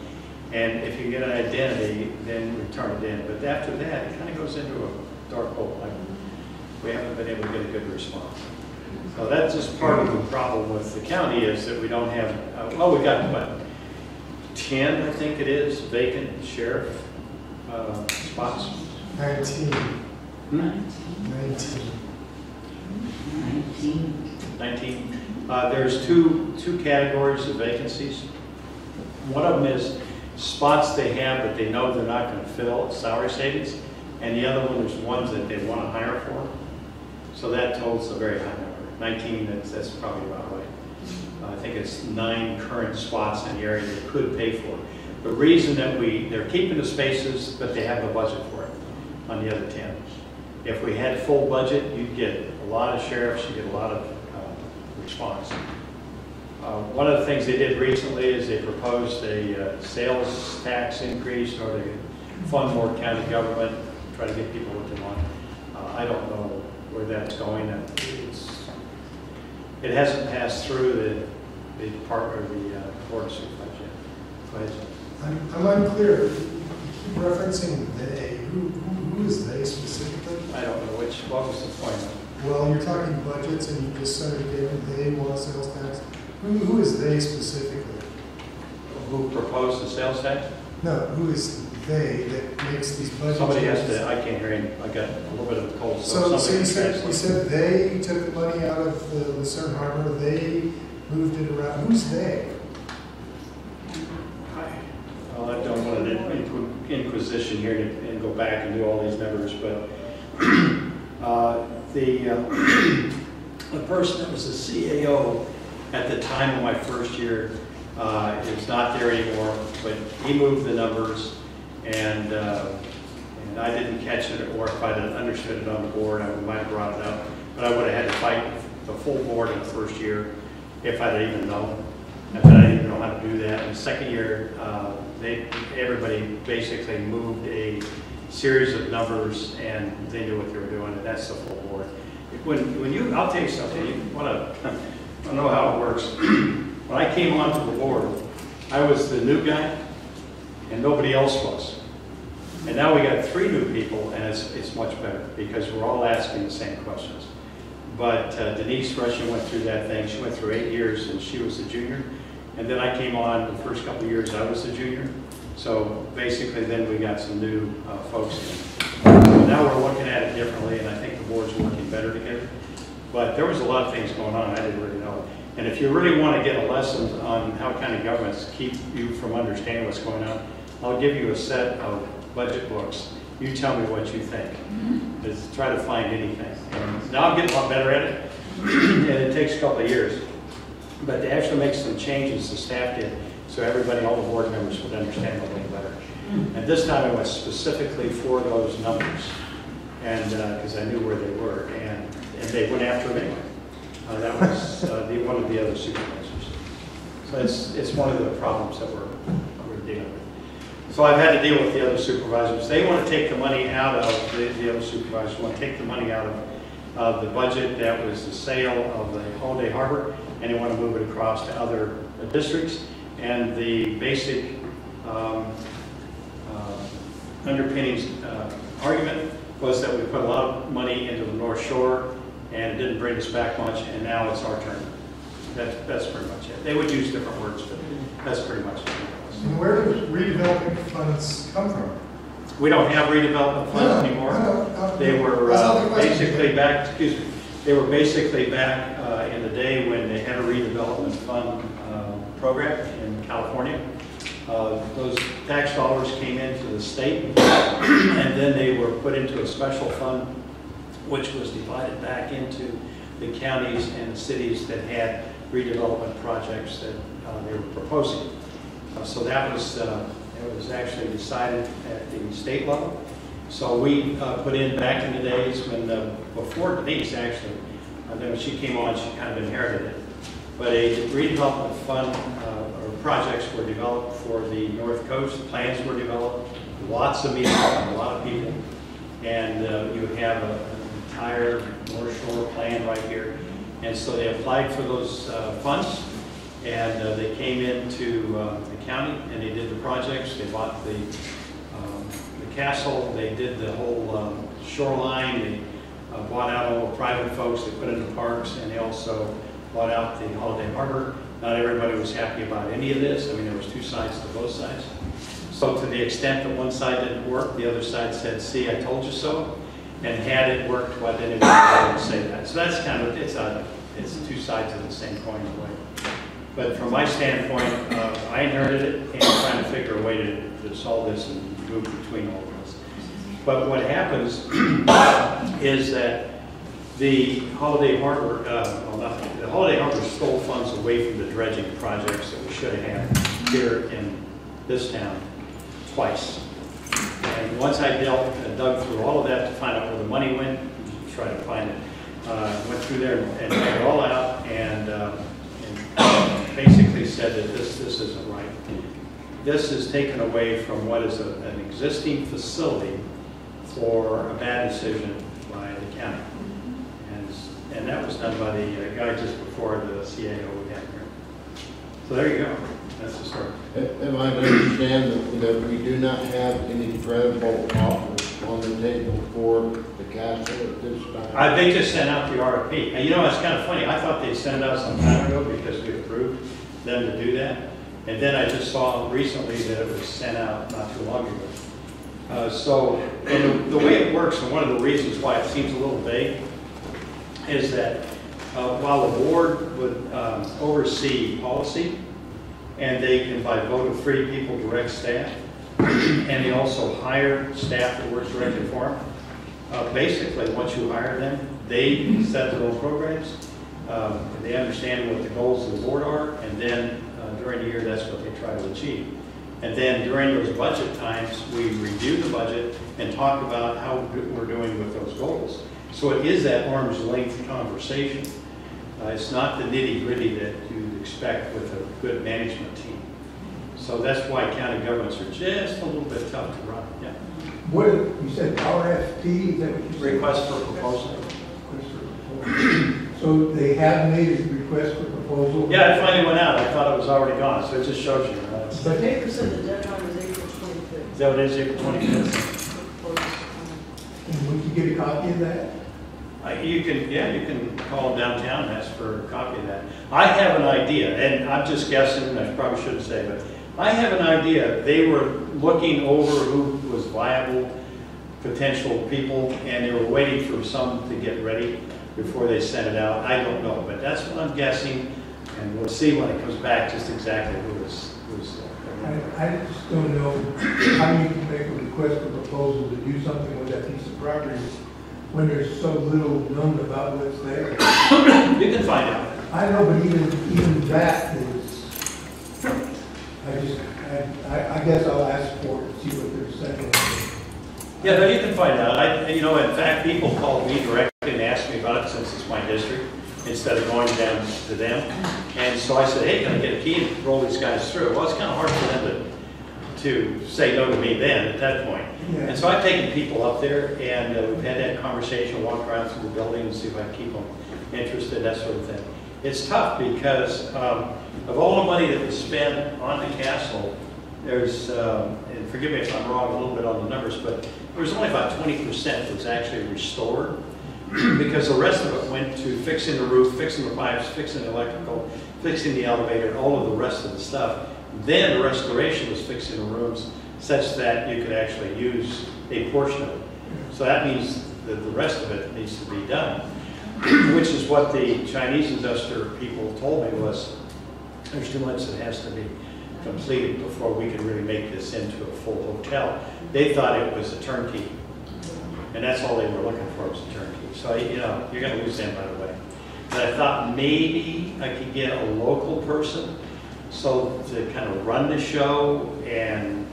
J: And if you get an identity, then return it in. But after that, it kind of goes into a dark hole. Like, we haven't been able to get a good response. So that's just part of the problem with the county is that we don't have, we got, what, 10, I think it is, vacant sheriff spots.
L: 19.
J: 19. There's two categories of vacancies. One of them is spots they have that they know they're not going to fill, salary savings, and the other one is ones that they want to hire for. So that totals a very high number. 19, that's probably about right. I think it's 9 current spots in the area they could pay for. The reason that they're keeping the spaces, but they have the budget for it on the other 10. If we had full budget, you'd get a lot of sheriffs, you'd get a lot of response. One of the things they did recently is they proposed a sales tax increase or to fund more county government, try to get people what they want. I don't know where that's going. It hasn't passed through the part of the board of supervisors yet. Go ahead.
L: I'm unclear. You keep referencing they. Who is they specifically?
J: I don't know what was the point?
L: Well, you're talking budgets and you just started giving they want sales tax. Who is they specifically?
J: Who proposed the sales tax?
L: No, who is they that makes these budget
J: Somebody has
L: changes?
J: to, I can't hear him. I got a little bit of a cold.
L: So you said
J: translate.
L: they took money out of the Lucerne Harbor, they moved it around. Who's they?
J: Well, I don't want an inquisition here and go back and do all these numbers, but the person that was the CAO at the time of my first year is not there anymore, but he moved the numbers, and I didn't catch it, or if I'd have understood it on the board, I might have brought it up, but I would have had to fight the full board in the first year if I'd even known. But I didn't know how to do that. In the second year, everybody basically moved a series of numbers, and they knew what they were doing, and that's the full board. I'll tell you something. You want to I don't know how it works. When I came onto the board, I was the new guy, and nobody else was. And now we got 3 new people, and it's much better because we're all asking the same questions. But Denise Russian went through that thing. She went through 8 years, and she was the junior. And then I came on the first couple of years, I was the junior. So basically, then we got some new folks in. So now we're looking at it differently, and I think the board's working better together. But there was a lot of things going on I didn't really know. And if you really want to get a lesson on how county governments keep you from understanding what's going on, I'll give you a set of budget books. You tell me what you think. Just try to find anything. And now I'm getting a lot better at it, and it takes a couple of years. But to actually make some changes the staff did, so everybody, all the board members would understand a little better. And this time I went specifically for those numbers, and because I knew where they were, and they went after them anyway. That was one of the other supervisors. So it's one of the problems that we're dealing with. So I've had to deal with the other supervisors. They want to take the money out of, the other supervisors want to take the money out of the budget that was the sale of the Holiday Harbor, and they want to move it across to other districts. And the basic underpinnings argument was that we put a lot of money into the North Shore, and it didn't bring us back much, and now it's our turn. That's pretty much it. They would use different words, but that's pretty much it.
L: And where do redevelopment funds come from?
J: We don't have redevelopment funds anymore. They were basically back, they were basically back in the day when they had a redevelopment fund program in California. Those tax dollars came into the state, and then they were put into a special fund which was divided back into the counties and the cities that had redevelopment projects that they were proposing. So that was it was actually decided at the state level. So we put in back in the days when, before Denise actually, then when she came on, she kind of inherited it. But a redevelopment fund or projects were developed for the North Coast. Plans were developed, lots of meetings, a lot of people. And you have an entire North Shore plan right here. And so they applied for those funds, and they came into the county and they did the projects. They bought the castle, they did the whole shoreline, they bought out all the private folks, they put in the parks, and they also bought out the Holiday Harbor. Not everybody was happy about any of this. I mean, there was two sides to both sides. So to the extent that one side didn't work, the other side said, see, I told you so. And had it worked, well, then it would say that. So that's kind of, it's two sides of the same coin in a way. But from my standpoint, I inherited it and trying to figure a way to solve this and move between all of us. But what happens is that the Holiday Harbor, the Holiday Harbor stole funds away from the dredging projects that we should have had here in this town twice. And once I dug through all of that to find out where the money went, try to find it, went through there and got it all out, and basically said that this isn't right. This is taken away from what is an existing facility for a bad decision by the county. And that was done by the guy just before the CAO we had here. So there you go. That's the story.
C: Am I to understand that we do not have any credible offers on the table for the castle at this time?
J: They just sent out the RFP. And you know, it's kind of funny. I thought they sent it out some time ago because we approved them to do that. And then I just saw recently that it was sent out not too long ago. So, and the way it works, and one of the reasons why it seems a little vague, is that while the board would oversee policy, and they can, by vote of 3 people, direct staff, and they also hire staff that works directly for them. Basically, once you hire them, they set their own programs. They understand what the goals of the board are, and then during the year, that's what they try to achieve. And then during those budget times, we review the budget and talk about how we're doing with those goals. So it is that arm's length conversation. It's not the nitty-gritty that you'd expect with a good management team. So that's why county governments are just a little bit tough to run. Yeah.
M: What you said, RFP? Is that what you said?
J: Request for proposal.
M: So they have made a request for proposal?
J: Yeah, it finally went out. I thought it was already gone, so it just shows you.
K: But they said the deadline was April 25th.
J: Is that what it is, April 25th?
M: And would you get a copy of that?
J: You can call downtown and ask for a copy of that. I have an idea, and I'm just guessing, and I probably shouldn't say, but I have an idea. They were looking over who was viable potential people, and they were waiting for some to get ready before they sent it out. I don't know, but that's what I'm guessing, and we'll see when it comes back just exactly who was
M: I just don't know how you can make a request for proposal to do something with that piece of property when there's so little known about what's there.
J: You can find out.
M: I know, but even that is, I guess I'll ask for it, see what they're saying.
J: Yeah, no, you can find out. In fact, people called me directly and asked me about it since it's my district, instead of going down to them. And so I said, hey, can I get a key and roll these guys through? Well, it's kind of hard for them to say no to me then at that point. Yeah. And so I've taken people up there, and we've had that conversation, walk around through the building and see if I can keep them interested, that sort of thing. It's tough because of all the money that was spent on the castle, there's, and forgive me if I'm wrong a little bit on the numbers, but there was only about 20% that was actually restored, because the rest of it went to fixing the roof, fixing the pipes, fixing the electrical, fixing the elevator, all of the rest of the stuff. Then the restoration was fixing the rooms such that you could actually use a portion of it. So that means that the rest of it needs to be done, which is what the Chinese investor people told me was, there's too much that has to be completed before we can really make this into a full hotel. They thought it was a turnkey And that's all they were looking for was a turnkey. So, you know, you're gonna lose them right away. But I thought maybe I could get a local person, so to kind of run the show, and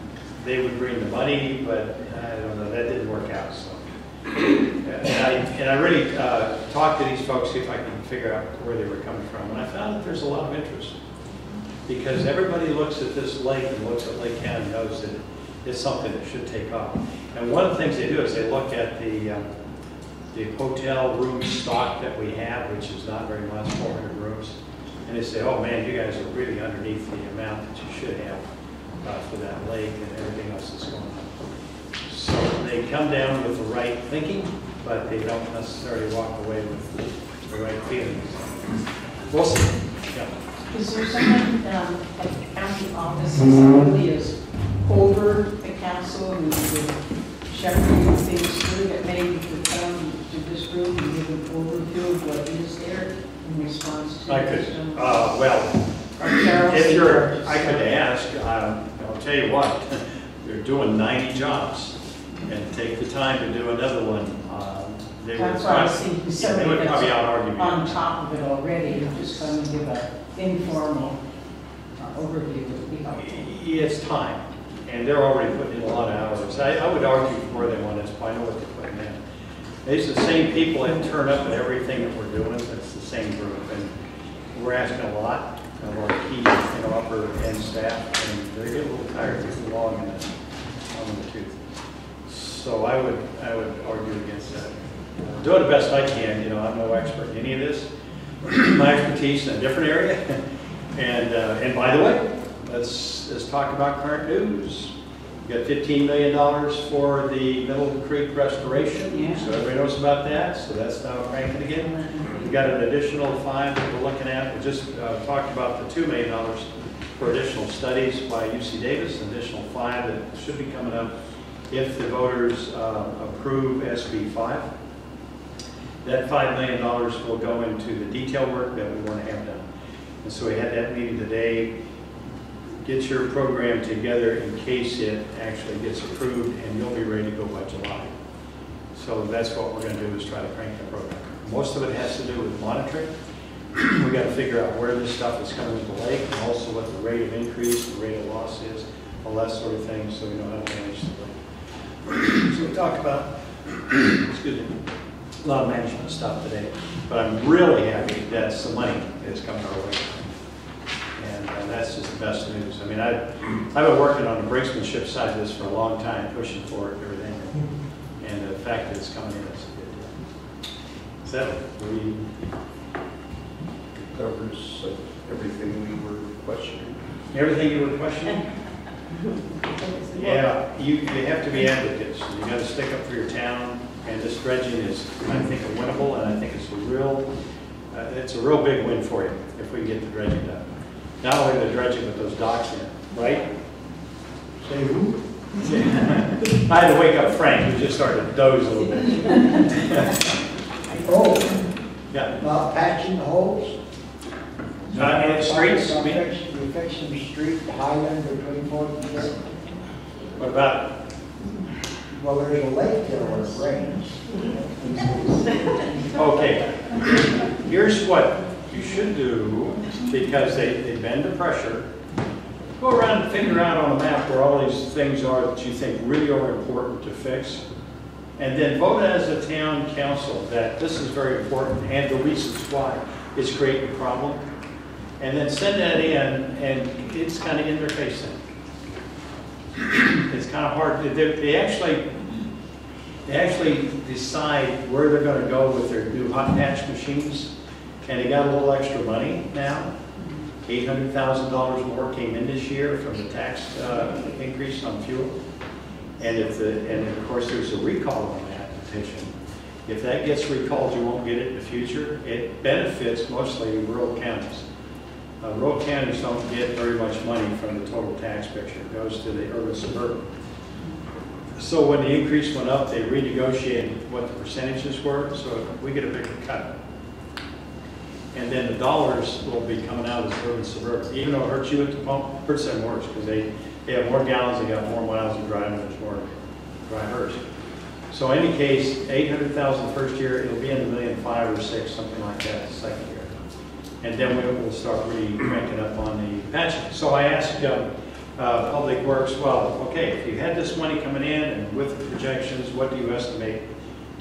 J: they would bring the money, but I don't know, that didn't work out, so. And I really talked to these folks, see if I can figure out where they were coming from, and I found that there's a lot of interest. Because everybody looks at this lake and looks at Lake County and knows that it's something that should take off. And one of the things they do is they look at the hotel room stock that we have, which is not very much, 400 rooms. And they say, oh man, you guys are really underneath the amount that you should have for that lake and everything else that's going on. So they come down with the right thinking, but they don't necessarily walk away with the right feelings. We'll see. Yeah.
F: Is there someone at the county office that really is over the council and would shepherd things through that maybe could come to this group and give an overview of what is there in response to?
J: I could,
F: this,
J: well, if you're, I could ask, I'll tell you what, they're doing 90 jobs, and take the time to do another one. They would
F: That's why I was thinking
J: they
F: somebody
J: would probably
F: that's
J: out-argue me.
F: on top of it already, and just come and give an informal overview would be helpful.
J: It's time, and they're already putting in a lot of hours. I would argue for them on this, but I know what they're putting in. These are the same people that turn up at everything that we're doing. It's the same group, and we're asking a lot of our key, upper end staff, and they're getting a little tired, getting long in the tooth. So I would argue against that. Doing the best I can. I'm no expert in any of this. My expertise in a different area. And by the way, let's talk about current news. We got $15 million for the Middle Creek restoration.
F: Yeah.
J: So everybody knows about that. So that's now cranking again. We got an additional $5 million that we're looking at. We just talked about the $2 million for additional studies by UC Davis, an additional $5 million that should be coming up if the voters approve SB 5. That $5 million will go into the detail work that we want to have done. And so we had that meeting today. Get your program together in case it actually gets approved, and you'll be ready to go by July. So that's what we're going to do, is try to crank the program. Most of it has to do with monitoring. We got to figure out where this stuff is coming into the lake, and also what the rate of increase, the rate of loss is, all that sort of thing, so we know how to manage the lake. So we talked about, excuse me, a lot of management stuff today, but I'm really happy that some money is coming our way. And that's just the best news. I mean, I've been working on the brinksmanship side of this for a long time, pushing for it and everything. And the fact that it's coming in is a good deal. So,
A: Covers everything we were questioning.
J: everything you were questioning? Yeah, you have to be advocates. You got to stick up for your town. And this dredging is, I think, winnable, and I think it's a real big win for you if we can get the dredging done. Not only the dredging, but those docks in, right? Say who? I had to wake up Frank, who just started to doze a little bit.
N: Oh,
J: Yeah.
N: about patching the holes?
J: In the streets? I mean,
N: We're fixing the street, Highland between 4th and 5th.
J: what about it?
N: Well, there's a lake there where it rains.
J: Okay, here's what you should do, because they bend to pressure. Go around and figure out on a map where all these things are that you think really are important to fix. And then vote as a town council that this is very important and the reasons why it's creating a problem. And then send that in, and it's kind of in their face then. It's kind of hard. They actually decide where they're going to go with their new hot patch machines, and they got a little extra money now. $800,000 more came in this year from the tax increase on fuel, and of course there's a recall on that petition. If that gets recalled, you won't get it in the future. It benefits mostly rural counties. Rural counties don't get very much money from the total tax picture. It goes to the urban suburban. So when the increase went up, they renegotiated what the percentages were, so we get a bigger cut. And then the dollars will be coming out as urban suburban. Even though it hurts you at the pump, it hurts them worse, because they have more gallons, they got more miles of driving, there's more drivers. So in any case, 800,000 the first year, it'll be in the $1.5 million or $6 million, something like that, the second year. And then we'll start really cranking up on the patching. So I asked Public Works, well, okay, if you had this money coming in and with the projections, what do you estimate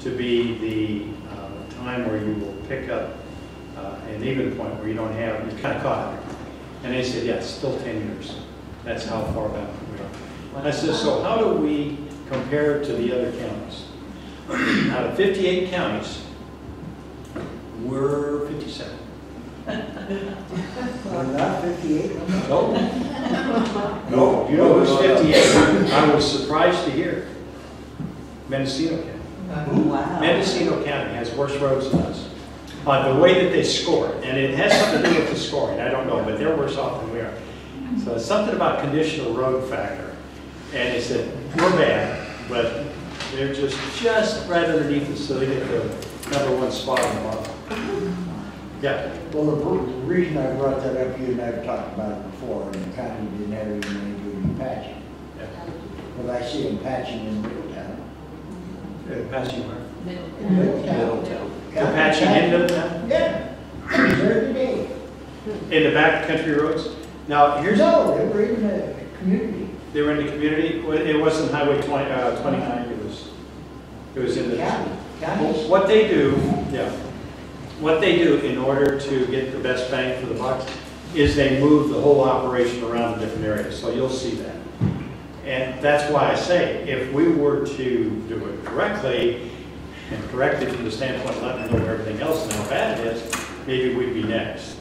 J: to be the time where you will pick up an even point where you don't have, you're kind of caught? And they said, yes, still 10 years. That's how far back we are. And I said, so how do we compare to the other counties? Out of 58 counties, we're 57.
N: Well, not 58.
J: No. No, you know who's 58? I was surprised to hear. Mendocino County.
F: Wow.
J: Mendocino County has worse roads than us. The way that they score, and it has something to do with the scoring, I don't know, but they're worse off than we are. So it's something about conditional road factor. And they said, we're bad, but they're just right underneath us, so they get the #1 spot on the bottom. Yeah.
N: Well, the reason I brought that up, you and I have talked about it before, and the county didn't have any money doing patching.
J: Yeah.
N: But I see them patching in Middletown.
J: Patching where?
N: Middletown.
J: They're patching in Middletown?
N: Yeah. Every day.
J: In the back country roads? Now, here's...
N: No, they were in the community.
J: They were in the community? Well, it wasn't Highway 29, it was in the...
N: County.
J: What they do, yeah. What they do in order to get the best bang for the buck is they move the whole operation around to different areas. So you'll see that. And that's why I say, if we were to do it correctly, and correctly from the standpoint of letting them know everything else and how bad it is, maybe we'd be next.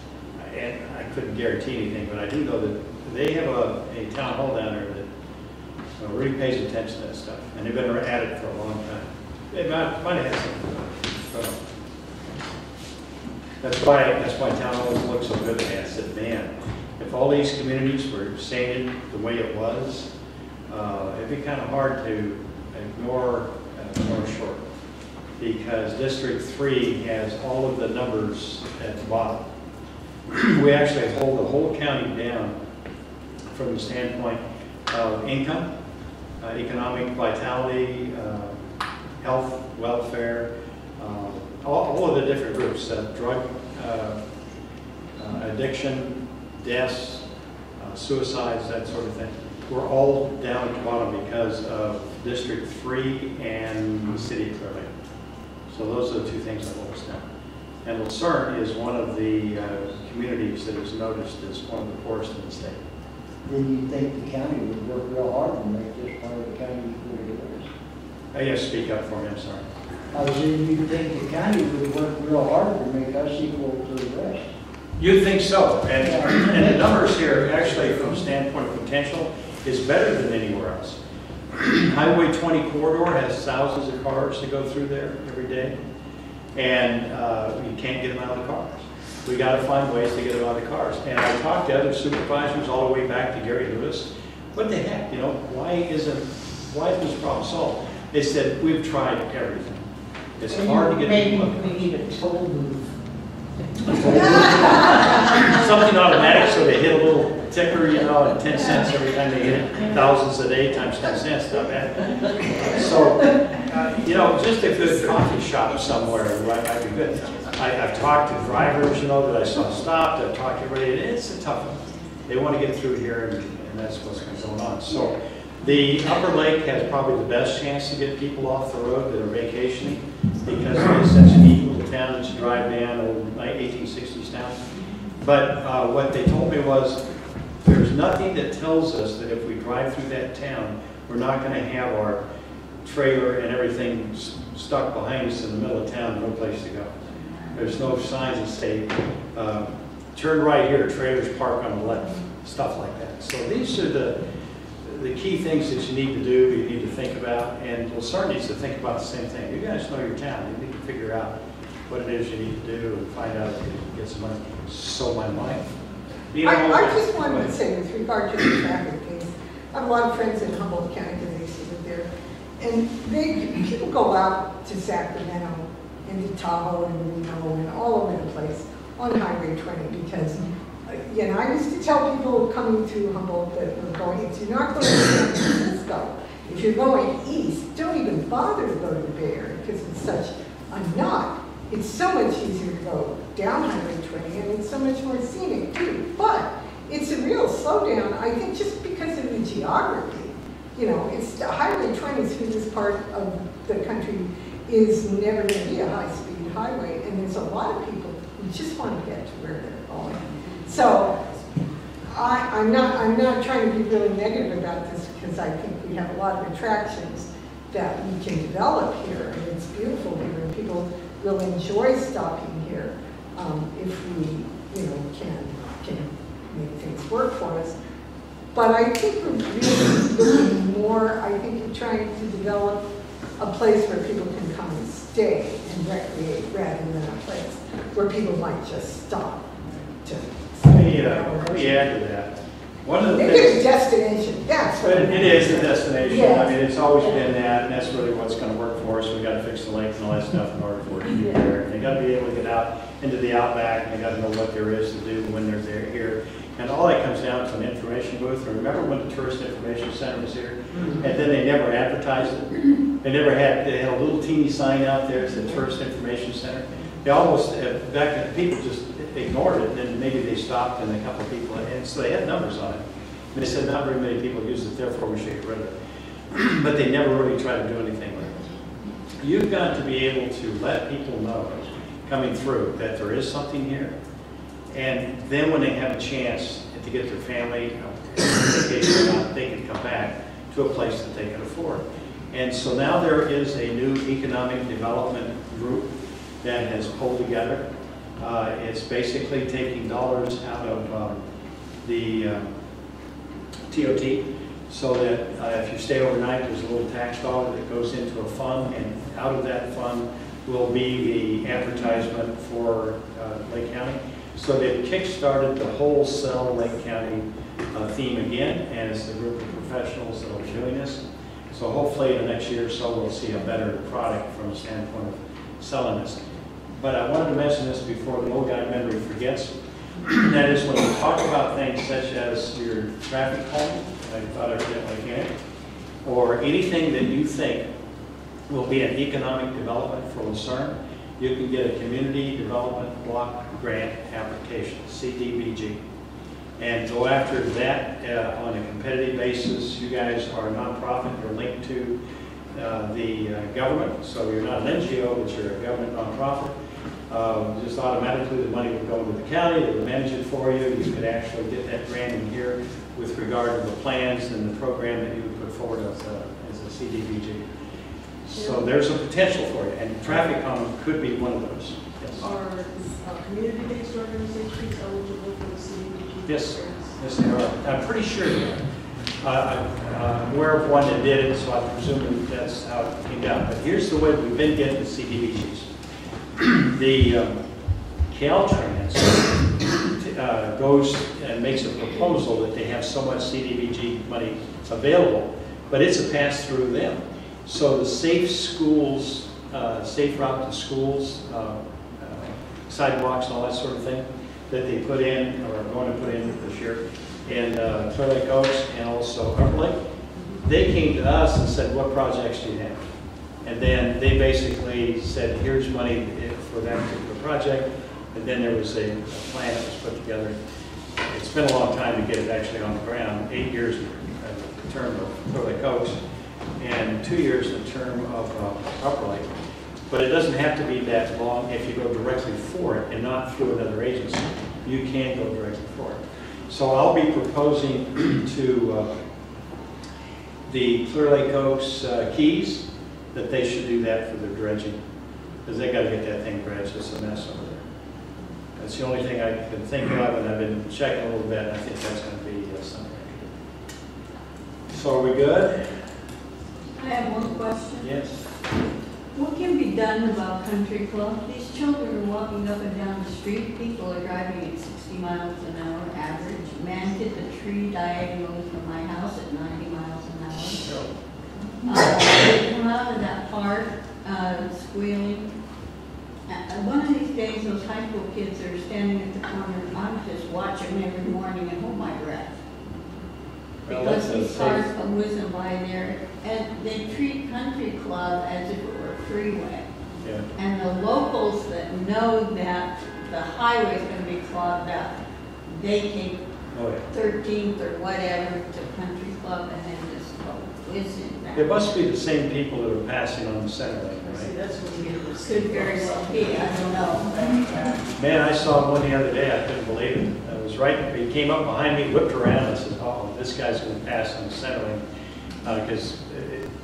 J: And I couldn't guarantee anything, but I do know that they have a town hall down there that really pays attention to that stuff. And they've been at it for a long time. They might have something to do. That's why town halls look so good. And I said, man, if all these communities were saying it the way it was, it'd be kind of hard to ignore Short, because District 3 has all of the numbers at the bottom. We actually hold the whole county down from the standpoint of income, economic vitality, health, welfare, all of the different groups, drug addiction, deaths, suicides, that sort of thing. We're all down at the bottom because of District 3 and the city of Clear Lake. So those are the two things that hold us down. And Lucerne is one of the communities that is noticed as one of the poorest in the state.
N: Then you think the county would work real hard to make this part of the county equal to theirs?
J: You have to speak up for me, I'm sorry.
N: I was saying, you think the county would work real hard to make us equal to the rest?
J: You'd think so. And the numbers here, actually, from the standpoint of potential, is better than anywhere else. Highway 20 corridor has thousands of cars that go through there every day, and you can't get them out of the cars. We got to find ways to get them out of the cars. And I talked to other supervisors all the way back to Gary Lewis. What the heck, why isn't this problem solved? They said, we've tried everything. It's hard to get people up.
F: Maybe we need a toll booth.
J: Something automatic, so they hit a little ticker, at 10 cents every time they hit it. Thousands a day times 10 cents, not bad. So, just a good coffee shop somewhere might be good. I've talked to drivers, that I saw stopped. I've talked to everybody. It's a tough one. They want to get through here, and that's what's going on. So, the Upper Lake has probably the best chance to get people off the road that are vacationing, because it is such an equal town that you drive down, old 1860s town. But what they told me was, there's nothing that tells us that if we drive through that town, we're not going to have our trailer and everything stuck behind us in the middle of town, no place to go. There's no signs that say, turn right here, trailers park on the left, stuff like that. So these are the key things that you need to do, you need to think about, and Lucerne needs to think about the same thing. You guys know your town, you need to figure out what it is you need to do and find out if you can get some money. So my mind.
E: I just wanted to say, with regard to the traffic things, I have a lot of friends in Humboldt County because they used to live there, and people go out to Sacramento and to Tahoe and Reno and all over the place on Highway 20 because, I used to tell people coming to Humboldt that we're going, if you're not going to San Francisco, If you're going east, don't even bother to go to the Bay Area because it's such a knot. It's so much easier to go down Highway 20 and it's so much more scenic too. But it's a real slowdown, I think, just because of the geography. You know, it's Highway 20 through this part of the country is never going to be a high-speed highway, and there's a lot of people who just want to get to where they're going. So I'm not trying to be really negative about this because I think we have a lot of attractions that we can develop here, and it's beautiful here, and people will enjoy stopping here if we, you know, can make things work for us. But I think we're really looking more, I think we're trying to develop a place where people can come and stay and recreate rather than a place where people might just stop to.
J: Let me add to that. One of the
E: Maybe
J: things,
E: a destination, that's what
J: but it is a destination.
E: Yes.
J: I mean, it's always been that, and that's really what's going to work for us. We got to fix the lake and all that stuff in order for it to be there. And they got to be able to get out into the outback, and they got to know what there is to do when they're there here. And all that comes down to an information booth. And remember when the Tourist Information Center was here? And then they never advertised it. They had a little teeny sign out there that said Tourist Information Center. They almost, back then, people just ignored it, and then maybe they stopped and a couple of people, and so they had numbers on it. And they said not very many people use it, therefore we should get rid of it. But they never really tried to do anything with it. You've got to be able to let people know coming through that there is something here. And then when they have a chance to get their family vacation or not, they can come back to a place that they can afford. And so now there is a new economic development group that has pulled together. It's basically taking dollars out of the TOT so that if you stay overnight, there's a little tax dollar that goes into a fund, and out of that fund will be the advertisement for Lake County. So they've kick-started the whole Sell Lake County theme again, and it's the group of professionals that will be doing this. So hopefully in the next year or so we'll see a better product from the standpoint of selling this. But I wanted to mention this before the old guy memory forgets. That is when we talk about things such as your traffic calming, I thought I forget like that, or anything that you think will be an economic development for Lucerne, you can get a Community Development Block Grant application, CDBG, and go after that on a competitive basis. You guys are a nonprofit, you're linked to the government, so you're not an NGO, but you're a government nonprofit. Just automatically the money would go to the county, they would manage it for you. You could actually get that grant in here with regard to the plans and the program that you would put forward as a CDBG. So there's a potential for you, and traffic calming could be one of those. Yes.
K: Are community-based organizations eligible for the CDBG?
J: Yes, yes they are. I'm pretty sure they are. I'm aware of one that did it, so I presume that's how it came down. But here's the way we've been getting the CDBGs. The Caltrans goes and makes a proposal that they have so much CDBG money available, but it's a pass through them. So the safe schools, safe route to schools, sidewalks and all that sort of thing that they put in or are going to put in this year in Clear Lake Oaks and also Upper Lake, they came to us and said, what projects do you have? And then they basically said, here's money for that particular project. And then there was a plan that was put together. It's been a long time to get it actually on the ground, 8 years in the term of Clear Lake Oaks and 2 years in the term of Upper Lake. But it doesn't have to be that long if you go directly for it and not through another agency. You can go directly for it. So I'll be proposing to the Clear Lake Oaks Keys that they should do that for their dredging, because they got to get that thing dredged. It's a mess over there. That's the only thing I can think of, and I've been checking a little bit, and I think that's going to be something I can do. So are we good?
O: I have one question.
J: Yes.
O: What can be done about Country Club? These children are walking up and down the street. People are driving at 60 miles an hour average. Man hit the tree diagonally from my house at 90 miles an hour. They come out of that park squealing. One of these days, those high school kids are standing at the corner. I'm just watching them every morning and hold my breath.
J: Well,
O: Because
J: that's
O: these cars come whizzing by there. and they treat Country Club as if it were a freeway.
J: Yeah.
O: And the locals that know that the highway's gonna be clogged up, they take
J: Oh, yeah.
O: 13th or whatever to Country Club and then just go, isn't that?
J: It must be the same people that are passing on the center lane,
K: See,
J: right?
K: that's when you get the
O: Could very well be, I don't know, but,
J: Man, I saw one the other day, I couldn't believe it. It was right, he came up behind me, whipped around, and said, oh, this guy's gonna pass on the center lane. Because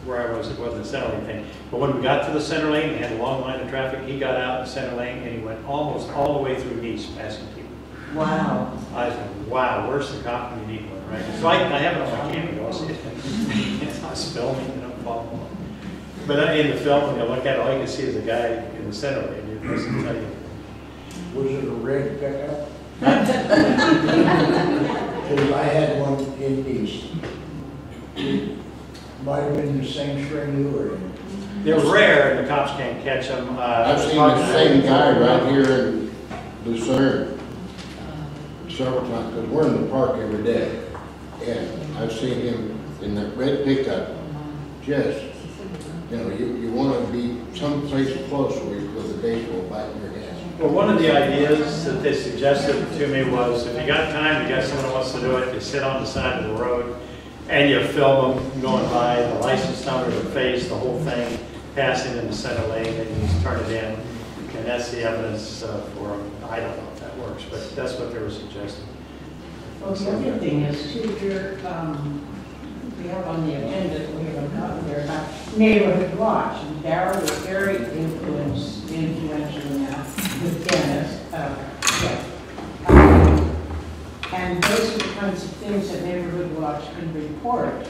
J: where I was, it wasn't a center lane thing. But when we got to the center lane, we had a long line of traffic, he got out in the center lane and he went almost all the way through Nice, passing people.
F: Wow.
J: I said, wow, where's the cop when you need one, right? So I have it on my camera, I'll see it. I was filming, you know, following. But in the film, when you look at it, all you can see is a guy in the center lane. It doesn't tell you.
N: Was it a red pickup? Because I had one in East. It might have been the same string you were in.
J: They're rare and the cops can't catch them.
C: I've seen the same guy right here in Lucerne several times, because we're in the park every day. And I've seen him in that red pickup, just, you know, you want to be someplace close where the baseball bat in your hand.
J: Well, one of the ideas that they suggested to me was, if you got time, you got someone who wants to do it, you sit on the side of the road and you film them going by, the license number, the face, the whole thing, passing in the center lane, and you just turn it in. And that's the evidence for them. I don't know if that works, but that's what they were suggesting.
F: Well, the other thing is too, we have on the agenda, we haven't gotten there, about neighborhood watch. And Darrell was very influential in that with Dennis. And those are the kinds of things that neighborhood watch can report.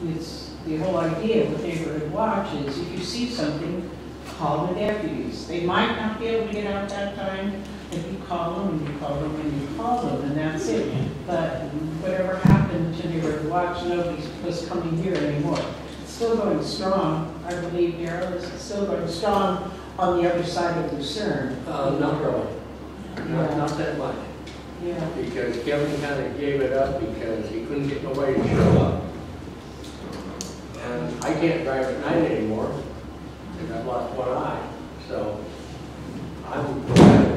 F: It's the whole idea with neighborhood watch is if you see something, call the deputies. They might not be able to get out that time, if you call them and you call them and you call them, and that's it. But whatever happened to neighborhood watch, nobody was coming here anymore. It's still going strong, I believe, Darrell, is still going strong on the other side of Lucerne.
P: Not really.
F: Yeah.
P: Not that much.
F: Yeah.
P: Because Kevin kind of gave it up because he couldn't get nobody to show up. And I can't drive at night anymore because I've lost one eye. So I'm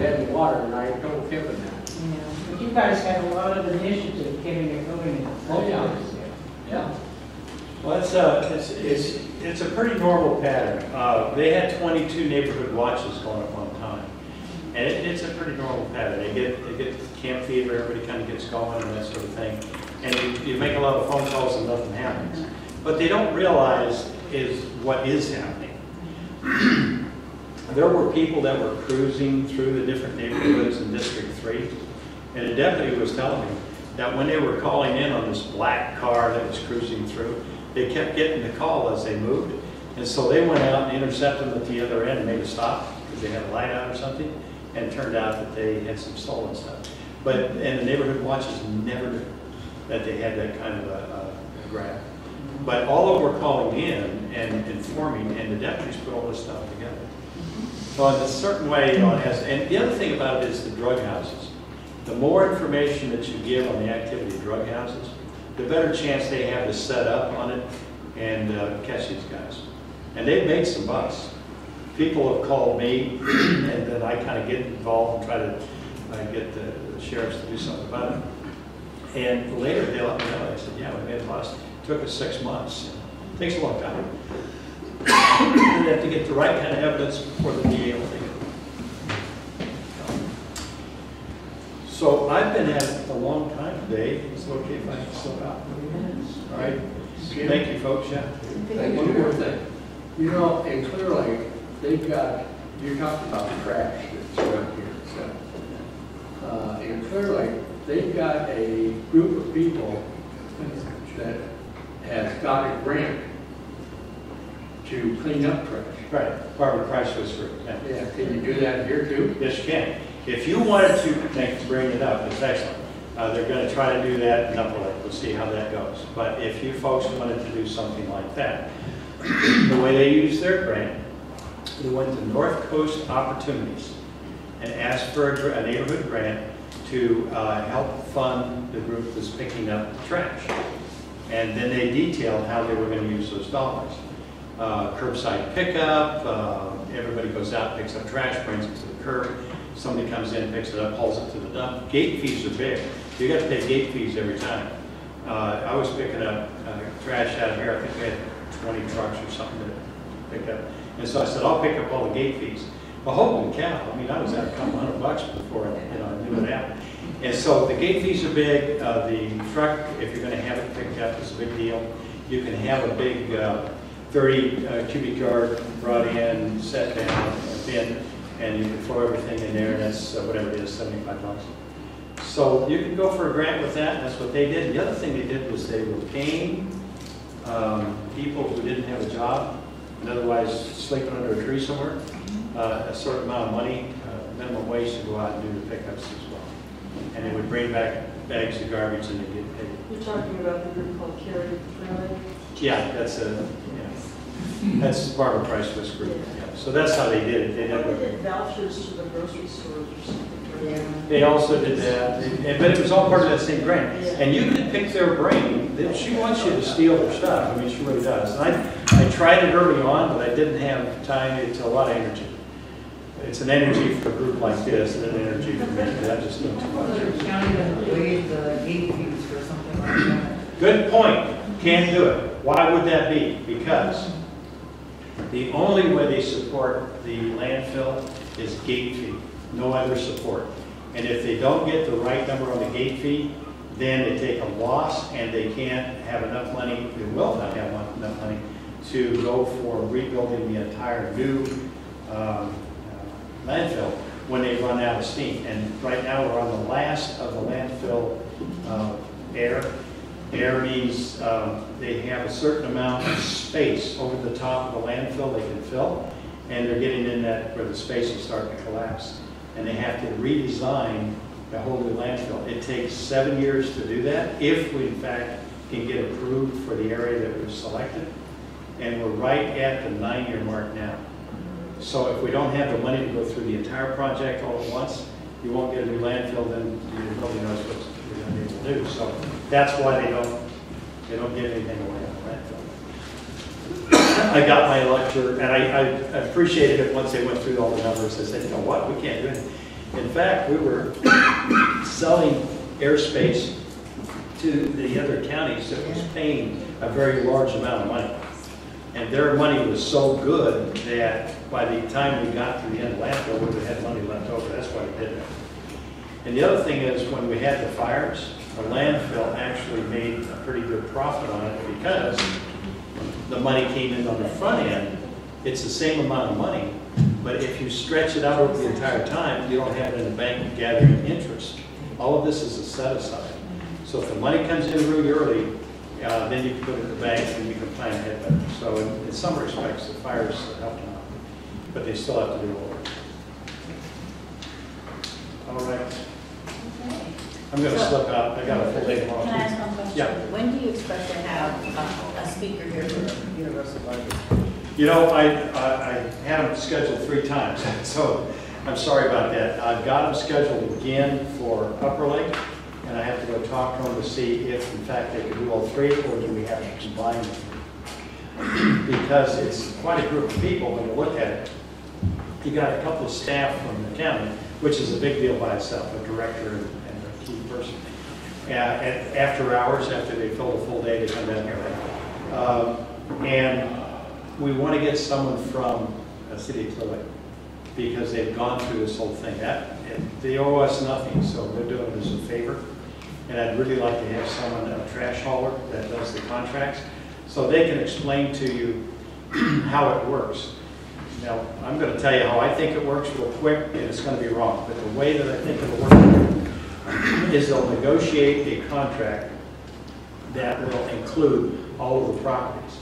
P: dead in the water and I told Kevin that.
F: Yeah. But you guys had a lot of initiative getting it going.
P: Oh, yeah. Yeah.
J: Well, it's a pretty normal pattern. They had 22 neighborhood watches going at one time. And it's a pretty normal pattern. They get camp fever, everybody kind of gets going and that sort of thing. And you make a lot of phone calls and nothing happens. But they don't realize is what is happening. There were people that were cruising through the different neighborhoods in District 3, and a deputy was telling me that when they were calling in on this black car that was cruising through, they kept getting the call as they moved. And so they went out and intercepted them at the other end and made a stop because they had a light out or something, and it turned out that they had some stolen stuff. And the neighborhood watches never knew that they had that kind of a grab. But all of them were calling in and informing, and the deputies put all this stuff together. So in a certain way, you know, it has, and the other thing about it is the drug houses. The more information that you give on the activity of drug houses, the better chance they have to set up on it and catch these guys. And they've made some bucks. People have called me, and then I kind of get involved and try to get the sheriffs to do something about it. And later they let me know. They said, yeah, we made a bust. It took us 6 months. It takes a long time. They have to get the right kind of evidence before the DA will take it. So I've been at it a long time today. Is it okay if I slip out? All right. Thank you, folks. Yeah.
P: Thank you. One more thing. You know, in Clear Lake, they've got, you're talking about the trash that's around here. So, in Clear Lake, they've got a group of people that has got a grant to clean up trash.
J: Right. Barbara Price was for that.
P: Yeah. Can you do that here too?
J: Yes, you can. If you wanted to, thanks for bringing it up, it's excellent. They're going to try to do that in Upper Lake. We'll see how that goes. But if you folks wanted to do something like that, the way they use their grant, they went to North Coast Opportunities and asked for a neighborhood grant to help fund the group that's picking up the trash. And then they detailed how they were going to use those dollars. Curbside pickup, everybody goes out, picks up trash, brings it to the curb. Somebody comes in, picks it up, hauls it to the dump. Gate fees are big. You got to pay gate fees every time. I was picking up trash out of here. I think we had 20 trucks or something to pick up. And so I said, I'll pick up all the gate fees. Well, holy cow, I mean, I was at a couple $100 before I knew it happened. And so the gate fees are big. The truck, if you're going to have it picked up, is a big deal. You can have a big 30 cubic yard brought in, set down, bin, and you can throw everything in there, and that's whatever it is, $75. So you can go for a grant with that, and that's what they did. The other thing they did was they were paying people who didn't have a job, and otherwise sleeping under a tree somewhere, a certain amount of money, minimum wage to go out and do the pickups as well. And they would bring back bags of garbage and they get paid.
K: You're talking about the group called Carry Friday?
J: Yeah, that's Barbara Price Swiss group. Yeah. So that's how they did it. They
K: did vouchers to the grocery stores or something.
J: They also did that, but it was all part of that same grant.
K: Yeah.
J: And you can pick their brain. She wants you to steal their stuff. I mean, she really does. And I tried it early on, but I didn't have time. It's a lot of energy. It's an energy for a group like this, and an energy for me. I just don't too much.
G: The county doesn't waive the gate fees for something like that.
J: Good point. Can't do it. Why would that be? Because the only way they support the landfill is gate fee. No other support. And if they don't get the right number on the gate fee, then they take a loss and they can't have enough money, they will not have enough money to go for rebuilding the entire new landfill when they run out of steam. And right now we're on the last of the landfill air. Air means they have a certain amount of space over the top of the landfill they can fill, and they're getting in that where the space is starting to collapse. And they have to redesign the whole new landfill. It takes 7 years to do that, if we in fact can get approved for the area that we've selected. And we're right at the 9-year mark now. So if we don't have the money to go through the entire project all at once, you won't get a new landfill, then nobody knows what we're going to be able to do. So that's why they don't give anything away on the landfill. I got my lecture, and I appreciated it once they went through all the numbers. I said, you know what, we can't do it. In fact, we were selling airspace to the other counties that was paying a very large amount of money. And their money was so good that by the time we got to the end of landfill, we would have had money left over. That's why we did that. And the other thing is, when we had the fires, the landfill actually made a pretty good profit on it because the money came in on the front end. It's the same amount of money, but if you stretch it out over the entire time, you don't have it in the bank gathering interest. All of this is a set aside. So if the money comes in really early, then you can put it in the bank and you can plan ahead better. So in some respects, the fires helped them out, but they still have to do all work. All right.
H: Okay.
J: I'm going to slip out. I got a full day tomorrow.
H: Can I ask one question?
J: Yeah.
H: When do you expect to have a speaker here for Universal Garden?
J: You know, I had them scheduled 3 times, so I'm sorry about that. I've got them scheduled again for Upper Lake, and I have to go talk to them to see if, in fact, they can do all 3, or do we have to combine them? Because it's quite a group of people when you look at it. You got a couple of staff from the county, which is a big deal by itself, a director and a key person. After hours, after they fill the full day, they come down here. And we want to get someone from the city of Clear Lake because they've gone through this whole thing. They owe us nothing, so they're doing us a favor. And I'd really like to have someone, a trash hauler that does the contracts, so they can explain to you how it works. Now, I'm going to tell you how I think it works real quick, and it's going to be wrong. But the way that I think it'll work is they'll negotiate a contract that will include all of the properties.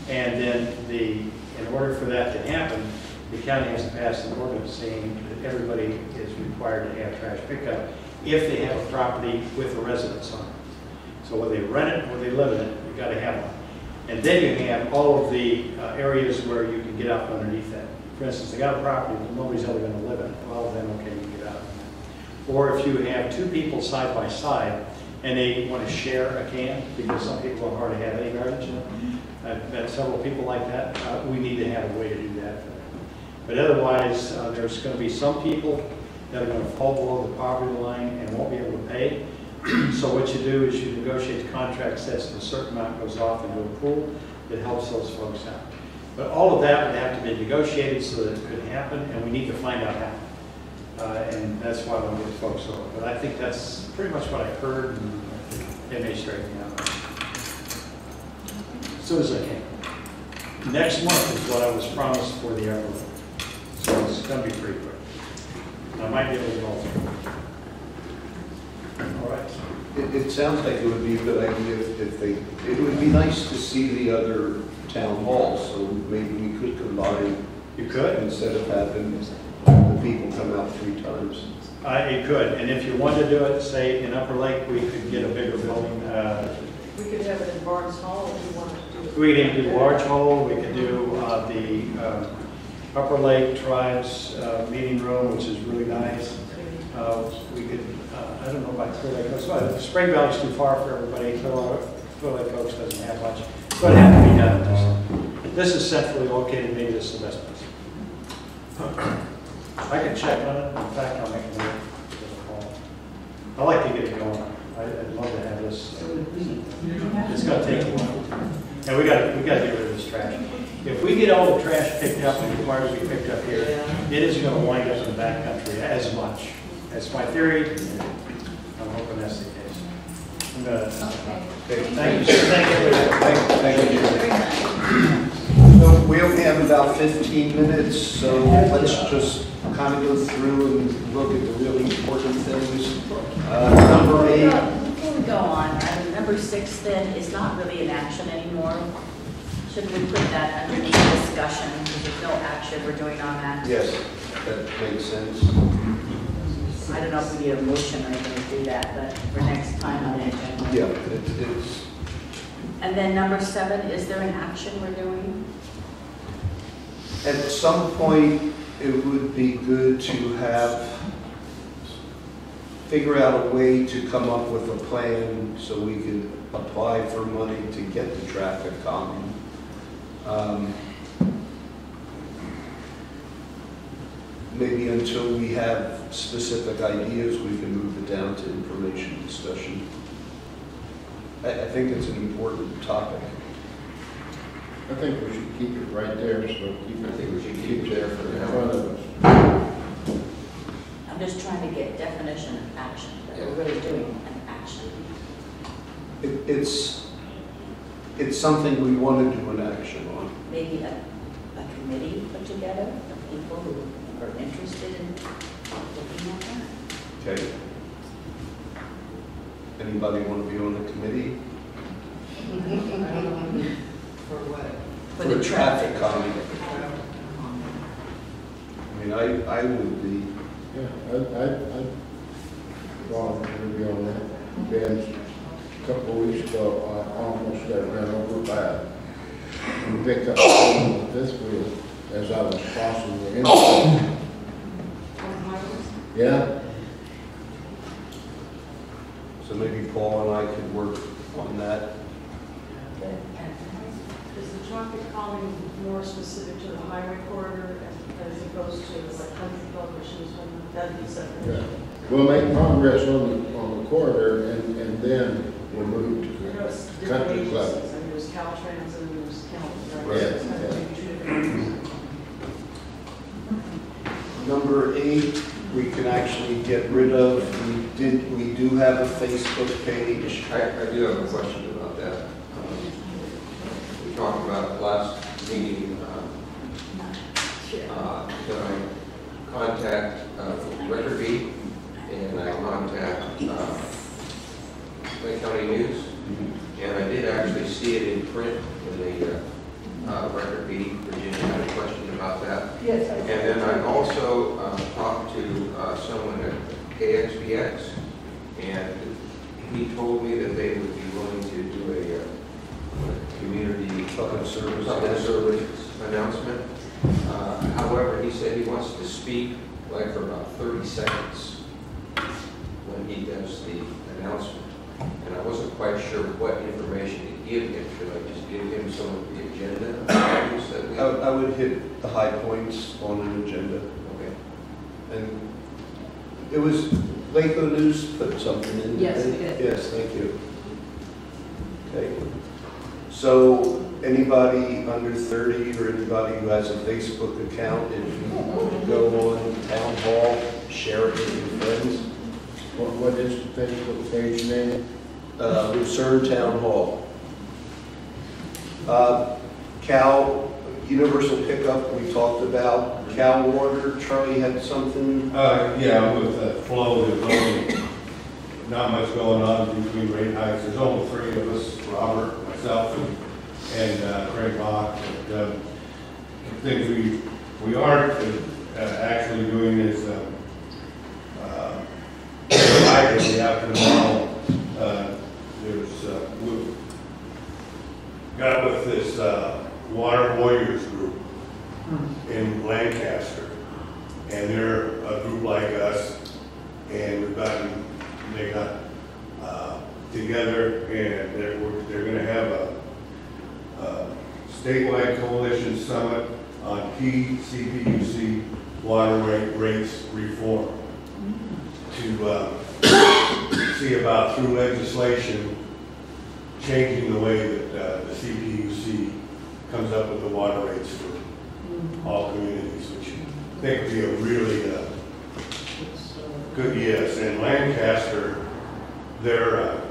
J: And then in order for that to happen, the county has to pass an ordinance saying that everybody is required to have trash pickup if they have a property with a residence on it. So whether they rent it or they live in it, you've got to have one. And then you have all of the areas where you can get up underneath that. For instance, they got a property that nobody's ever going to live in. Well, then okay, you can get out of that. Or if you have 2 people side by side and they want to share a can, because some people don't hardly have any garbage. I've met several people like that. We need to have a way to do that. But otherwise, there's going to be some people that are going to fall below the poverty line and won't be able to pay. So what you do is you negotiate the contract, sets a certain amount goes off into a pool that helps those folks out. But all of that would have to be negotiated so that it could happen, and we need to find out how. And that's why I want to get folks over. But I think that's pretty much what I heard, and they may straighten me out. As soon as I can. Next month is what I was promised for the Everett. So it's going to be pretty quick. I might be able to go. All right.
A: It sounds like it would be a good idea if they, it would be nice to see the other town halls, so maybe we could combine.
J: You could?
A: Instead of having the people come out 3 times.
J: It could, and if you wanted to do it, say in Upper Lake, we could get a bigger building.
K: We could have it in Barnes Hall if we wanted to do it.
J: We could do Large Hall, we could do the Upper Lake Tribes meeting room, which is really nice. We could, I don't know about Clear Lake Coast, but Spring Valley's too far for everybody. Clear Lake Coast doesn't have much, but it had to be done. This is centrally located, maybe this is the best place. I can check on it. In fact, I'll make a note. I like to get it going. I'd love to have this. It's going to take a while, and we got to get rid of this trash. If we get all the trash picked up and required to be picked up here, it isn't going to wind up in the backcountry as much. That's my theory. I'm hoping that's the case. I'm gonna, okay. Thank you, sir. Thank you. Thank you.
A: So we only have about 15 minutes, so let's just kind of go through and look at the really important things. Number 8.
H: Before we go on, number 6 then is not really an action anymore. Should we put that underneath discussion, because there's no action we're doing on that?
A: Yes, that makes sense.
H: I don't know if we need a motion or anything to do that, but for next time on the agenda.
A: Yeah, it's.
H: And then number 7, is there an action we're doing?
A: At some point, it would be good to figure out a way to come up with a plan so we could apply for money to get the traffic calming. Maybe until we have specific ideas, we can move it down to information discussion. I think it's an important topic.
C: I think we should keep it right there, so keep it.
B: I think we should keep it there for
C: in
B: now.
C: front of us.
H: I'm just trying to get definition of action, that we're really doing an action.
A: It's something we want to do an action on.
H: Maybe a committee put together of people who are interested in looking at that.
A: Okay. Anybody want to be on the committee?
G: For what?
H: For the traffic
A: calming. I mean, I would be.
C: Yeah, I'd volunteer to be on that. Ben, a couple of weeks ago, I almost got run over by a pickup on the fifth wheel as I was crossing the interstate. Yeah.
A: So maybe Paul and I could work on that.
K: Is the traffic calming more specific to the highway corridor as opposed to like country club or shoes? That'd be separate.
C: Yeah. We'll make progress on the corridor and then we'll move to the country club.
K: I mean, there's Caltrans and there's Kennels, right?
C: Yeah.
K: So it's kind of maybe 2 different things.
A: Number 8, we can actually get rid of. We do have a Facebook page.
B: I do have a question about that. We talked about last meeting, that I contact Record Beat and I contact Lake County News, and I did actually see it in print in the Record Beat. Virginia had a question about that.
K: Yes.
B: And then I also talked to someone at KXPX, and he told me that they would be willing to do a community public service announcement. However, he said he wants to speak like for about 30 seconds when he does the announcement. and I wasn't quite sure what information to give him. Should I just give him some of the agenda items that we?
A: I would hit the high points on an agenda.
B: Okay.
A: And it was, Lakeville News put something in.
K: Yes, it did.
A: Yes, thank you. Okay. So anybody under 30 or anybody who has a Facebook account, if you go on Town Hall, share it with your friends.
C: What is the Facebook page name?
A: Lucerne Town Hall. Cal, universal pickup, we talked about. Cal Water, Charlie had something?
I: Yeah, with flow, there's only not much going on between rate hikes. There's only 3 of us, Robert, myself, and Craig Bach. But, things we aren't actually doing is we have to know we got with this Water Warriors group in Lancaster, and they're a group like us, and they got together, and they're going to have a statewide coalition summit on key CPUC water rates reform to see about, through legislation, changing the way that the CPUC comes up with the water rates for all communities, which I think would be a really good, yes. And Lancaster, they're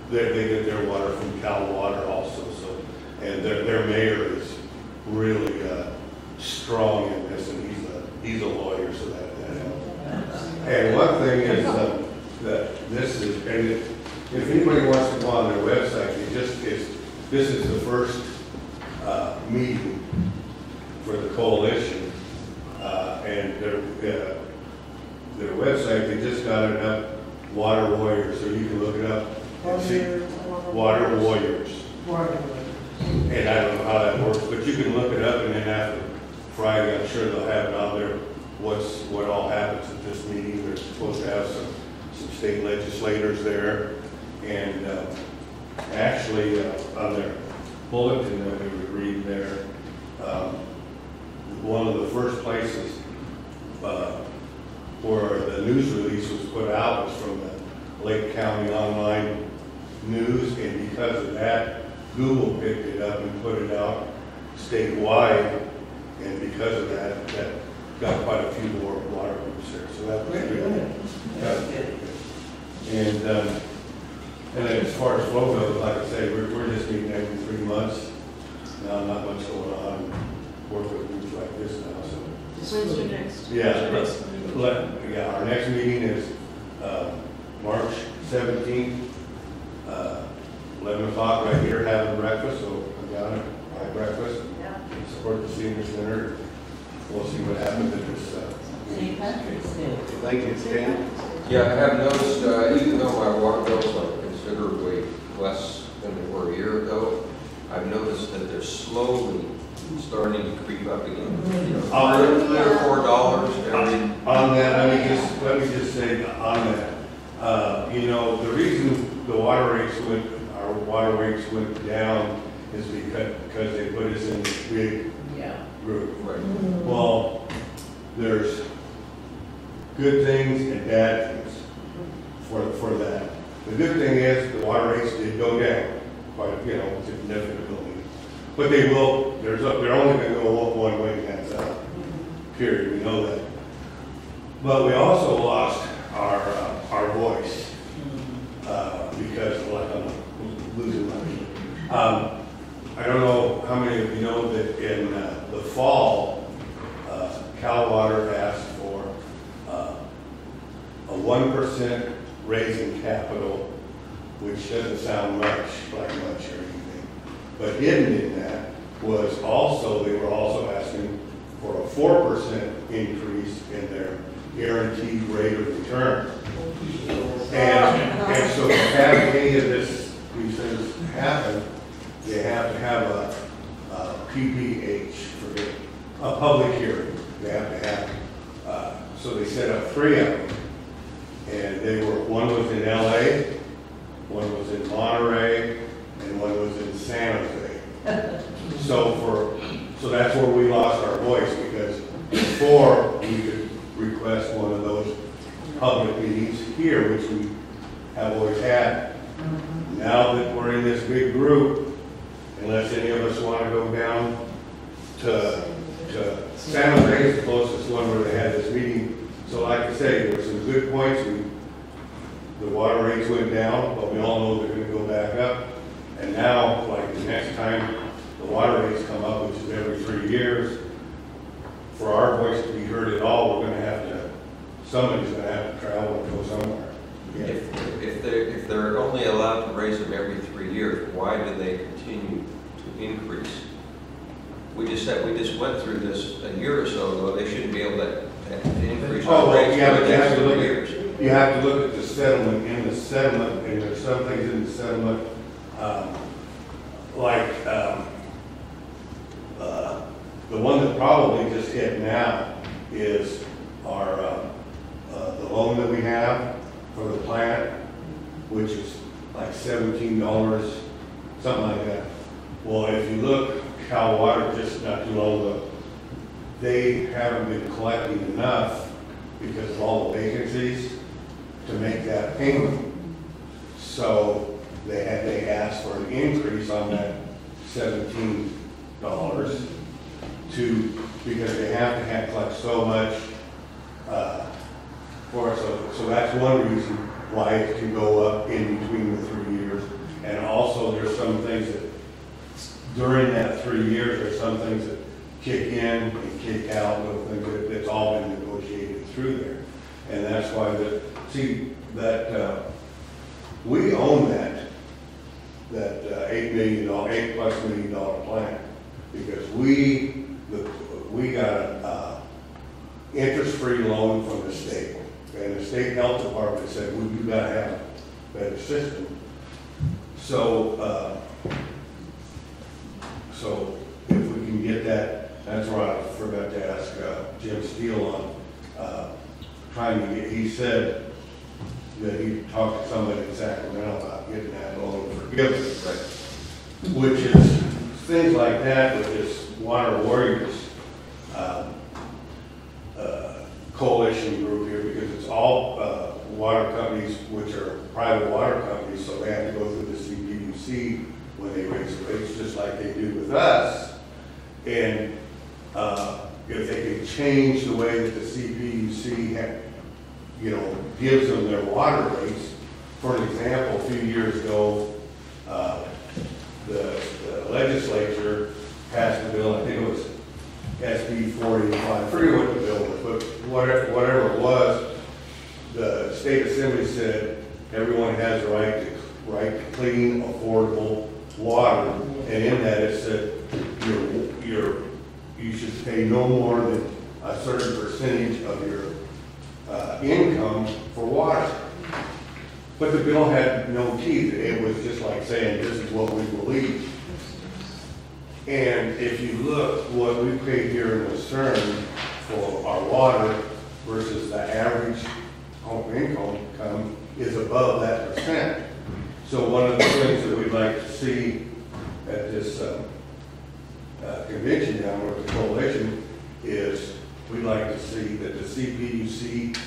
I: they get their water from Cal Water also, so, and their mayor is really strong in this, and he's a lawyer, so that helps. And one thing is that this is, and if anybody wants to go on their website, this is the first meeting for the coalition, and their website, they just got it up, Water Warriors, so you can look it up and see Water Warriors. And I don't know how that works, but you can look it up, and then after Friday, I'm sure they'll have it on there, what all happens at this meeting. They're supposed to have some state legislators there, and actually on their bulletin that we would read there, one of the first places where the news release was put out was from the Lake County Online News, and because of that, Google picked it up and put it out statewide, and because of that got quite a few more water groups there. So that was really good. And then as far as flow goes, like I say, we're just meeting every 3 months. Now, not much going on. Work with groups like this now. So.
K: When's your next?
I: Yeah, our next meeting is March 17th, 11 o'clock right here, having breakfast. So come down and have breakfast.
K: Yeah.
I: Support the senior center. We'll see what happens at this.
D: St. Patrick's Day.
A: Thank you, Dan.
B: Yeah, I have noticed, even though my water bills are considerably less than they were a year ago, I've noticed that they're slowly starting to creep up again. You know, $3 or $4 every.
I: On that, let me just say on that, you know, the reason our water rates went down is because they put us in this big group.
B: Right.
I: Well, there's good things and bad things for that. The good thing is the water rates did go down quite, significantly. But they will, they're only going to go one way, and that's up. Period. We know that. But we also lost our voice because I'm losing money. I don't know how many of you know that in the fall, Cal Water asked for a 1% raise in capital, which doesn't sound like much or anything. But hidden in that was they were also asking for a 4% increase in their guaranteed rate of return. And so to have any of these things happen, they have to have a PPH, a public hearing. They have to have, so they set up 3 of them. one was in LA, one was in Monterey, and one was in San Jose. So that's where we lost our voice, because before we could request one of those public meetings here, which we have always had. Now that we're in this big group, unless any of us want to go down to San Jose is the closest one where they had this meeting. So like I say, there were some good points. The water rates went down, but we all know they're going to go back up. And now, like the next time the water rates come up, which is every 3 years, for our voice to be heard at all, we're going to have to, somebody's going to have to travel and go somewhere.
B: If they're only allowed to raise them every 3 years, why do they continue to increase? We just went through this a year or so ago. They shouldn't be able to increase our rates for the next 3 years.
I: You have to look at the settlement. In the settlement, and there's some things in the settlement, the one that probably just hit now is our the loan that we have for the plant, which is like $17, something like that. Well, if you look Cal Water just not too long ago, they haven't been collecting enough because of all the vacancies to make that payment. So they asked for an increase on that $17 because they have to collect so much for it. So that's one reason why it can go up in between the 3 years. And also there's some things that during that 3 years, there's some things that kick in and kick out, little things that's all been negotiated through there. And that's why we own that $8+ million plant, because we got an interest-free loan from the state, and the state health department said, well, you got to have a better system. So if we can get that, that's where I forgot to ask Jim Steele on trying to get. He said that he talked to somebody in Sacramento about getting that loan forgiven, which is things like that with this Water Warriors coalition group here, because it's all water companies, which are private water companies, so they have to go through the CPUC when they raise the rates, just like they do with us. And if they can change the way that the CPUC gives them their water rates. For an example, a few years ago, the legislature passed a bill, I think it was SB 485, I forget what the bill was, but whatever it was, the state assembly said everyone has the right to clean, affordable water, and in that it said you should pay no more than a certain percentage of your income for water. But the bill had no teeth. It was just like saying, this is what we believe. And if you look what we pay here in Lucerne for our water versus the average home income is above that percent. So one of the things that we'd like to see at this convention down with the coalition is we'd like to see that the CPUC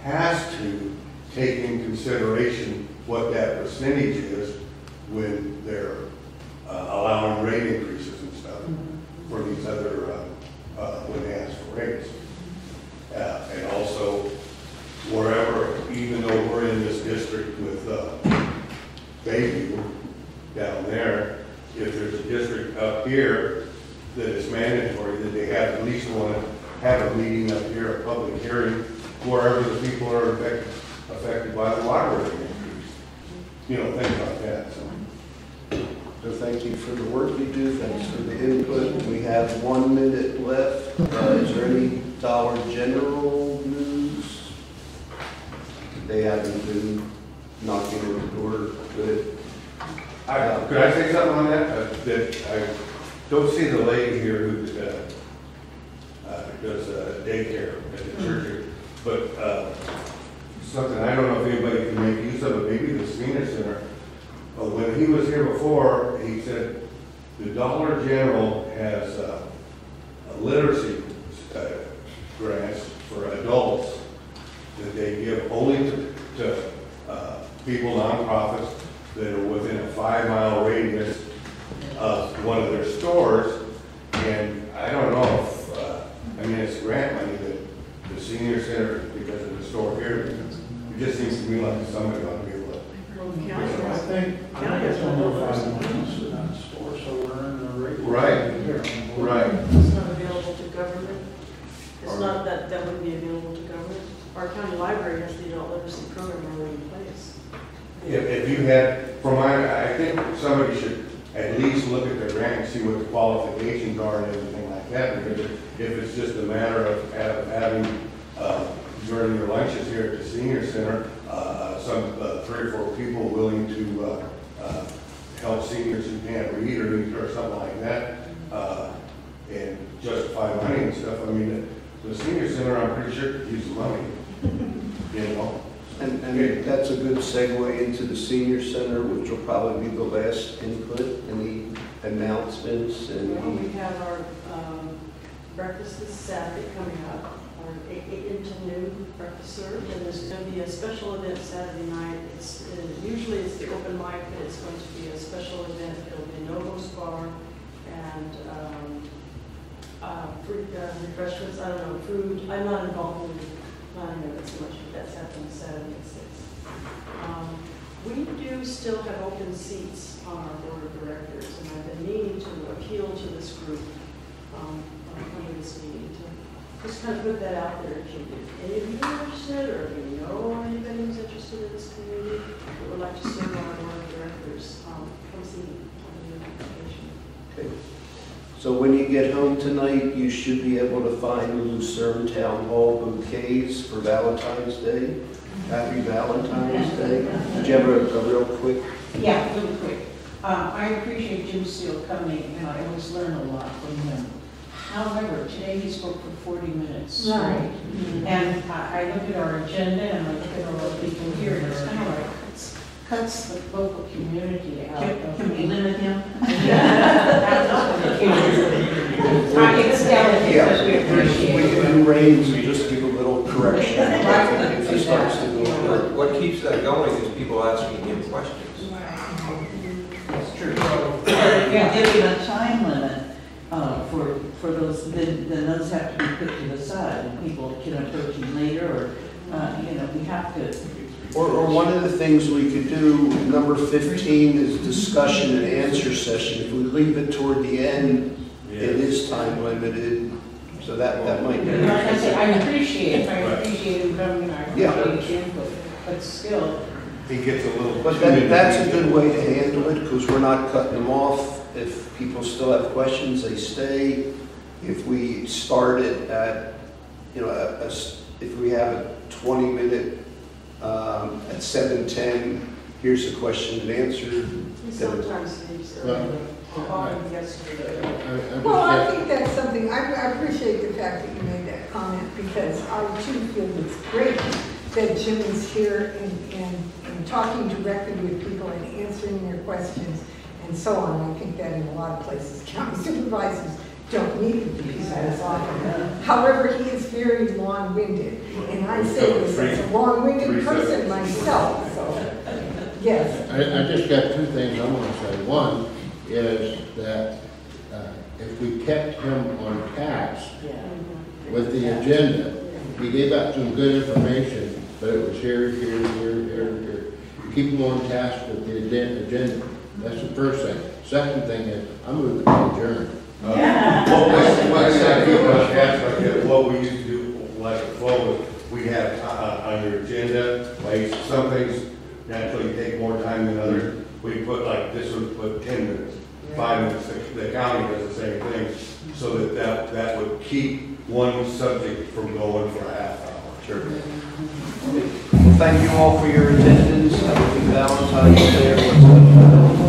I: has to take in consideration what that percentage is when they're allowing rate increases and stuff for these other, when they ask for rates. And also, wherever, even though we're in this district with Bayview down there, if there's a district up here that is mandatory, that they have at least want to have a meeting up here, a public hearing, wherever the people are affected by the water rate increase. Things like that.
A: So thank you for the work you do. Thanks for the input. We have 1 minute left. Is there any Dollar General news? They haven't been knocking on the door. Good.
I: Could I say something on that? That I don't see the lady here who does daycare at the church here, but something, I don't know if anybody can make use of it, maybe the senior center. But when he was here before, he said the Dollar General has a literacy grants for adults that they give only to people, nonprofits, that are within a 5-mile radius of one of their stores. And I don't know if, I mean, it's grant money that the senior center, because of the store here, it just seems to me like somebody ought to be able to.
K: I
N: think
K: it's
N: almost 5 miles to that store, so we're in the regular.
I: Right.
K: It's not available to government. It's not that would be available to government. Our county library has the adult literacy program already in place.
I: If you had, I think somebody should at least look at their grant and see what the qualifications are and everything like that. Because if it's just a matter of having, during your lunches here at the senior center, some 3 or 4 people willing to help seniors who can't read or something like that, and justify money and stuff. I mean, the senior center, I'm pretty sure could use the money, you know.
A: And that's a good segue into the senior center, which will probably be the last input. Any announcements?
K: Well, we have our breakfast this Saturday coming up, our 8 until noon breakfast served, and there's going to be a special event Saturday night. Usually it's the open mic, but it's going to be a special event. It'll be Novo's Bar and fruit refreshments. I don't know, food. I'm not involved in planning of it so much, but that's happening Saturday at 6. We do still have open seats on our board of directors, and I've been meaning to appeal to this group under this meeting to just kind of put that out there. If any of you are interested, or if you know anybody who's interested in this community that would like to serve on our board of directors, come see me on the application.
A: Okay. So when you get home tonight, you should be able to find the Lucerne Town Hall bouquets for Valentine's Day. Happy Valentine's Day. Did you have a real quick?
F: Yeah, really quick. I appreciate Jim Steele coming, and I always learn a lot from him. However, today he spoke for 40 minutes straight.
D: Right.
F: And I look at our agenda and I look at all the people here, and it's kind of like cuts the local community out.
D: Can we limit him?
F: I can tell because we appreciate
A: We
F: it.
A: can do reins and just give a little correction if he starts to go.
B: What keeps that going is people asking him questions.
F: That's true.
D: Yeah, give him a time limit for those, then those have to be put to the side, and people can approach him later, or, we have to.
A: Or one of the things we could do, number 15 is discussion and answer session. If we leave it toward the end, it is time limited, so that might be.
F: Like I said, I appreciate him coming, I appreciate his input, but still.
I: He gets a little.
A: But that's a good way to handle it, because we're not cutting them off. If people still have questions, they stay. If we start it at, if we have a 20-minute at 7:10, here's a question and answer.
K: He sometimes leaves early.
E: Well, I think that's something, I appreciate the fact that you made that comment, because I too feel it's great that Jim is here and talking directly with people and answering their questions and so on. I think that in a lot of places, county supervisors don't need to do that as often. However, he is very long-winded, and I say this as a long-winded person myself, so, yes.
C: I just got 2 things I want to say. One is that if we kept him on task with the agenda, he gave out some good information, but it was here. Keep him on task with the agenda. That's the first thing. Second thing is, I'm moving to adjourn.
I: What we used to do, like before, was we had on your agenda, like some things naturally take more time than others. We put like this would put 10 minutes, 5 minutes. The county does the same thing, so that would keep one subject from going for a half hour.
A: Sure. Well, thank you all for your attendance. Have a good Valentine's Day.